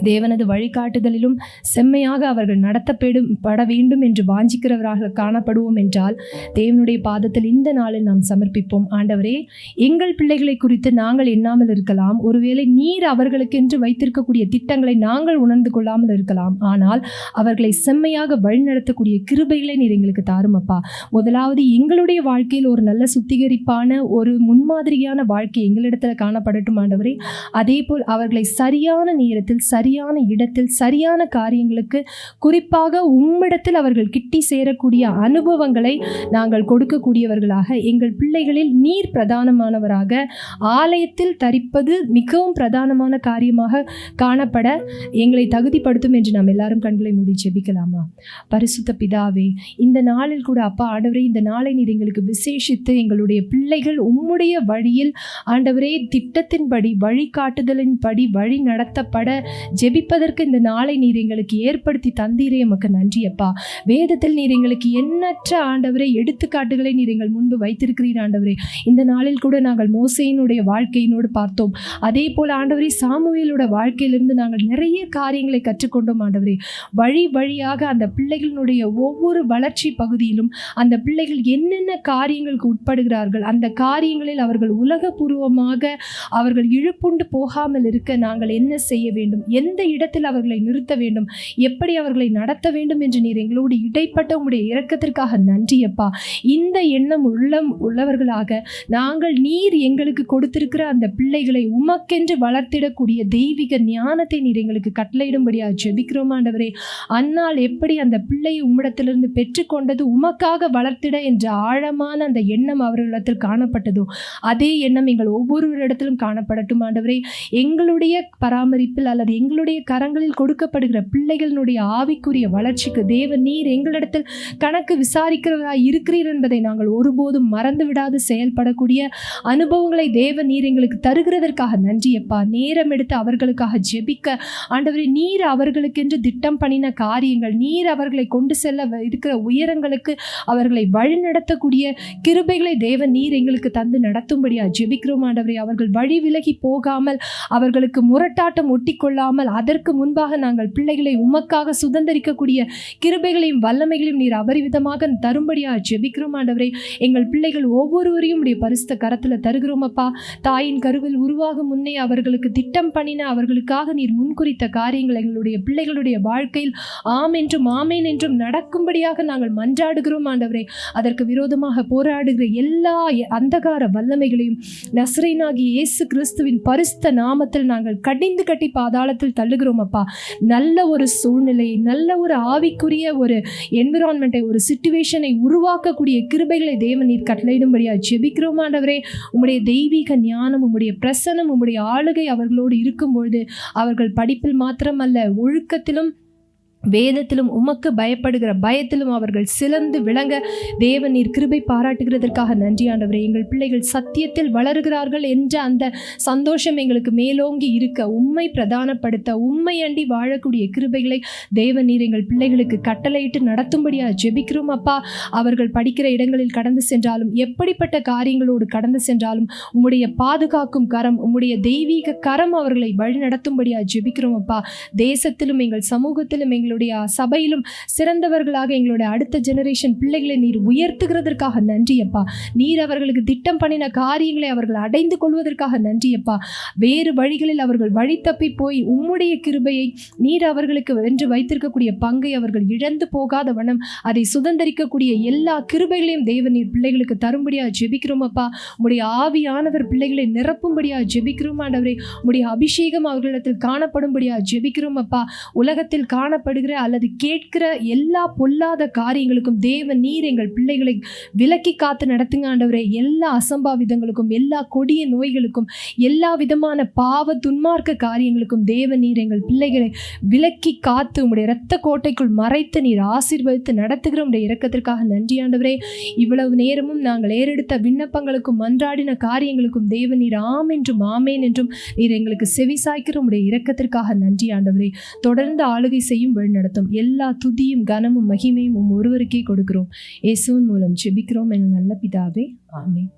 தேவனது வழிகாட்டுதலிலும் செம்மையாக அவர்கள் நடத்தப்பட வேண்டும் என்று வாஞ்சிக்கிறவராக காணப்படுவோம் என்றால் தேவனுடைய பாதத்தில் இந்த நாளில் நாம் சமர்ப்பிப்போம். ஆண்டவரே, எங்கள் பிள்ளைகளை குறித்து நாங்கள் எண்ணாமல் இருக்கலாம், ஒருவேளை ஒருவேளை நீர் அவர்களுக்கென்று வைத்திருக்கக்கூடிய திட்டங்களை நாங்கள் உணர்ந்து கொள்ளாமல் இருக்கலாம். ஆனால் அவர்களை செம்மையாக வழிநடத்தக்கூடிய கிருபைகளை நீர் எங்களுக்கு தாரும் அப்பா. முதலாவது எங்களுடைய வாழ்க்கையில் ஒரு நல்ல சுத்திகரிப்பான ஒரு முன்மாதிரியான வாழ்க்கை எங்களிடத்தில் காணப்படட்டும் ஆண்டவரே. அதே போல் அவர்களை சரியான நேரத்தில் சரியான இடத்தில் சரியான காரியங்களுக்கு குறிப்பாக உம்மிடத்தில் அவர்கள் கிட்டி சேரக்கூடிய அனுபவங்களை நாங்கள் கொடுக்கக்கூடியவர்களாக, எங்கள் பிள்ளைகளில் நீர் பிரதானமானவராக, ஆலயத்தில் தரிப்பது மிகவும் பிரதானமான காரியமாக காணப்பட எங்களை தகுதிப்படுத்தும் என்று நாம் எல்லாரும் கண்களை மூடி ஜெபிக்கலாமா? பரிசுத்த பிதாவே, இந்த நாளில் கூட அப்பா ஆண்டவரே, இந்த நாளை நீர் எங்களுக்கு விசேஷித்து எங்களுடைய பிள்ளைகள் உம்முடைய வழியில் ஆண்டவரே திட்டத்தின்படி வழிகாட்டுதலின்படி வழி நடத்தப்பட ஜெபிப்பதற்கு இந்த நாளை நீர் எங்களுக்கு ஏற்படுத்தி தந்தீரே, எமக்கு நன்றி அப்பா. வேதத்தில் நீர் எங்களுக்கு எண்ணற்ற ஆண்டவரே எடுத்துக்காட்டுகளை நீர் எங்கள் முன்பு வைத்திருக்கிறீர் ஆண்டவரே. இந்த நாளில் கூட நாங்கள் மோசேயினுடைய வாழ்க்கையினோடு பார்த்தோம். அதே போல் ஆண்டவரே சாமுவேலோட வாழ்க்கையிலிருந்து நாங்கள் நிறைய காரியங்களை கற்றுக்கொண்டோம் ஆண்டவரே. வழி வழியாக அந்த பிள்ளைகளினுடைய ஒவ்வொரு வளர்ச்சி பகுதியிலும் அந்த பிள்ளைகள் என்னென்ன காரியங்களுக்கு உட்படுகிறார்கள், அந்த காரியங்களில் அவர்கள் உலகபூர்வமாக அவர்கள் இழுப்புண்டு போகாமல் இருக்க நாங்கள் என்ன செய்ய வேண்டும், எந்த இடத்தில் அவர்களை நிறுத்த வேண்டும், எப்படி அவர்களை நடத்த வேண்டும் என்று நீர் எங்களோடு இடைப்பட்ட உம்முடைய இரக்கத்திற்காக நன்றி அப்பா. இந்த எண்ணம் உள்ளவர்களாக நாங்கள் நீர் எங்களுக்கு கொடுத்திருக்கிற அந்த பிள்ளைகளை உமக்கென்று வளர்த்திடக்கூடிய தெய்வீக ஞானத்தை நீர் எங்களுக்கு கட்டளையிடும்படியாக ஜெபிக்கிறோம் ஆண்டவரே. அன்னால் எப்படி அந்த பிள்ளையை உம்மிடத்திலிருந்து பெற்றுக்கொண்டது உமக்காக வளர்த்திட என்ற ஆழமான அந்த எண்ணம் அவர்களிடத்தில் காணப்பட்டதோ அதே எண்ணம் எங்கள் ஒவ்வொருவரிடத்திலும் காணப்படட்டும் ஆண்டவரே. எங்களுடைய பராமரிப்பில் அல்லது எங்களுடைய கரங்களில் கொடுக்கப்படுகிற பிள்ளைகளினுடைய ஆவிக்குரிய வளர்ச்சிக்கு தேவன் நீர் எங்களிடத்தில் கணக்கு விசாரிக்கிறவராய் இருக்கிறீர் என்பதை நாங்கள் ஒருபோதும் மறந்து விடாது செயல்படக்கூடிய அனுபவங்களை தேவன் நீர் எங்களுக்கு தருகிறதற்காக நன்றி அப்பா. நேரம் எடுத்து அவர்களுக்காக ஜெபிக்க ஆண்டவரே, நீர் அவர்களுக்கென்று திட்டம் பண்ணின காரியங்கள், நீர் அவர்களை கொண்டு செல்ல இருக்கிற உயரங்களுக்கு அவர்களை வழிநடத்தக்கூடிய கிருபைகளை தேவன் நீர் எங்களுக்கு தந்து நடத்தும்படியா ஜெபிக்கிறோம் ஆண்டவரே. அவர்கள் வழி விலகி போகாமல், அவர்களுக்கு முரட்டாட்டம் ஒட்டி கொள்ளாமல், அதற்கு முன்பாக நாங்கள் பிள்ளைகளை உமக்காக சுதந்திரிக்கக்கூடிய கிருபைகளையும் வல்லமைகளையும் நீர் அபரிவிதமாக தரும்படியா ஜெபிக்கிறோம் ஆண்டவரே. எங்கள் பிள்ளைகள் ஒவ்வொருவரையும் உடைய பரிசுத்த கரத்தில் தருகிறோம் அப்பா. தாயின் கருவில் உருவாகும் முன்னே அவர்களுக்கு திட்டம் பண்ணின, அவர்களுக்காக நீர் முன்குறித்த காரியங்கள் எங்களுடைய பிள்ளைகளுடைய வாழ்க்கையில் ஆம் என்றும் ஆமேன் என்றும் நடக்கும்படியாக நாங்கள் மன்றாடுகிறோம் ஆண்டவரே. அதற்கு விரோதமாக போராடுகிற எல்லா அந்தகார வல்லமைகளையும் நசரேயனாகிய இயேசு கிறிஸ்துவின் பரிசுத்த நாமத்தில் நாங்கள் கடிந்து கட்டி பாதாளத்தில் தள்ளுகிறோம் அப்பா. நல்ல ஒரு சூழ்நிலையை, நல்ல ஒரு ஆவிக்குரிய ஒரு என்விரான்மெண்ட்டை, ஒரு சிச்சுவேஷனை உருவாக்கக்கூடிய கிருபைகளை தேவன் நீர் கட்டளையிடும்படியா ஜெபிக்கிறோம் ஆண்டவரே. உம்முடைய தெய்வீக ஞானம், உம்முடைய பிரசன்னம், உம்முடைய ஆளுகை அவர்களோடு இருக்கும்பொழுது அவர்கள் படிப்பில் மாத்திரமல்ல, ஒழுக்கத்திலும் வேதத்திலும் உமக்கு பயப்படுகிற பயத்திலும் அவர்கள் சிறந்து விளங்க தேவன் நீர் கிருபை பாராட்டுகிறதற்காக நன்றி ஆண்டவரே. எங்கள் பிள்ளைகள் சத்தியத்தில் வளருகிறார்கள் என்ற அந்த சந்தோஷம் எங்களுக்கு மேலோங்கி இருக்க, உம்மை பிரதானப்படுத்த, உம்மை அண்டி வாழக்கூடிய கிருபைகளை தேவன் நீர் எங்கள் பிள்ளைகளுக்கு கட்டளையிட்டு நடத்தும்படியாக ஜெபிக்கிறோம் அப்பா. அவர்கள் படிக்கிற இடங்களில் கடந்து சென்றாலும், எப்படிப்பட்ட காரியங்களோடு கடந்து சென்றாலும் உம்முடைய பாதுகாக்கும் கரம், உம்முடைய தெய்வீக கரம் அவர்களை வழி நடத்தும்படியாக ஜெபிக்கிறோம் அப்பா. தேசத்திலும் எங்கள் சமூகத்திலும் எங்களுடைய சபையிலும் சிறந்தவர்களாக எங்களுடைய அடுத்த ஜெனரேஷன் பிள்ளைகளை நீர் உயர்த்துகிறதற்காக நன்றி அப்பா. நீர் அவர்களுக்கு திட்டம் பண்ணின காரியங்களை அவர்கள் அடைந்து கொள்வதற்காக நன்றி அப்பா. வேறு வழிகளில் அவர்கள் வழி தப்பி போய் உம்முடைய கிருபையை, நீர் அவர்களுக்கு வென்று வைத்திருக்கக்கூடிய பங்கை அவர்கள் இழந்து போகாத வண்ணம் அதை சுதந்திரிக்கக்கூடிய எல்லா கிருபைகளையும் தேவன் நீர் பிள்ளைகளுக்கு தரும்படியாக ஜெபிக்கிறோம் அப்பா. உம்முடைய ஆவியானவர் பிள்ளைகளை நிரப்பும்படியாக ஜெபிக்கிறோம் ஆண்டவரே. உம்முடைய அபிஷேகம் அவர்களிடத்தில் காணப்படும்படியாக ஜெபிக்கிறோம் அப்பா. உலகத்தில் காணப்படுகிற அல்லது கேட்கிற எல்லா பொல்லாத காரியங்களுக்கும் தேவன் நீர் எங்கள் பிள்ளைகளை விலக்கி காத்து நடத்துங்க ஆண்டவரே. எல்லா அசம்பாவிதங்களுக்கும், எல்லா கொடிய நோய்களுக்கும், எல்லா விதமான பாவ துன்மார்க்க காரியங்களுக்கும் தேவன் நீர் எங்கள் பிள்ளைகளை விலக்கி காத்து உம்முடைய இரத்த கோட்டைக்குள் மறைத்து நீர் ஆசீர்வதித்து நடத்துகிற உம்முடைய இரக்கத்திற்காக நன்றி ஆண்டவரே. இவ்வளவு நேரமும் நாங்கள் ஏறெடுத்த விண்ணப்பங்களுக்கும் மன்றாடின காரியங்களுக்கும் தேவன் நீர் ஆம் என்றும் ஆமேன் என்றும் நீர் எங்களுக்கு செவி சாய்க்கிற உம்முடைய இரக்கத்திற்காக நன்றி ஆண்டவரே. தொடர்ந்து ஆளுகை செய்யும் வழி நடத்தும். எல்லா துதியும் கனமும் மகிமையும் ஒருவருக்கே கொடுக்கிறோம். இயேசுவின் மூலம் ஜெபிக்கிறோம் எங்கள் நல்ல பிதாவே, ஆமென்.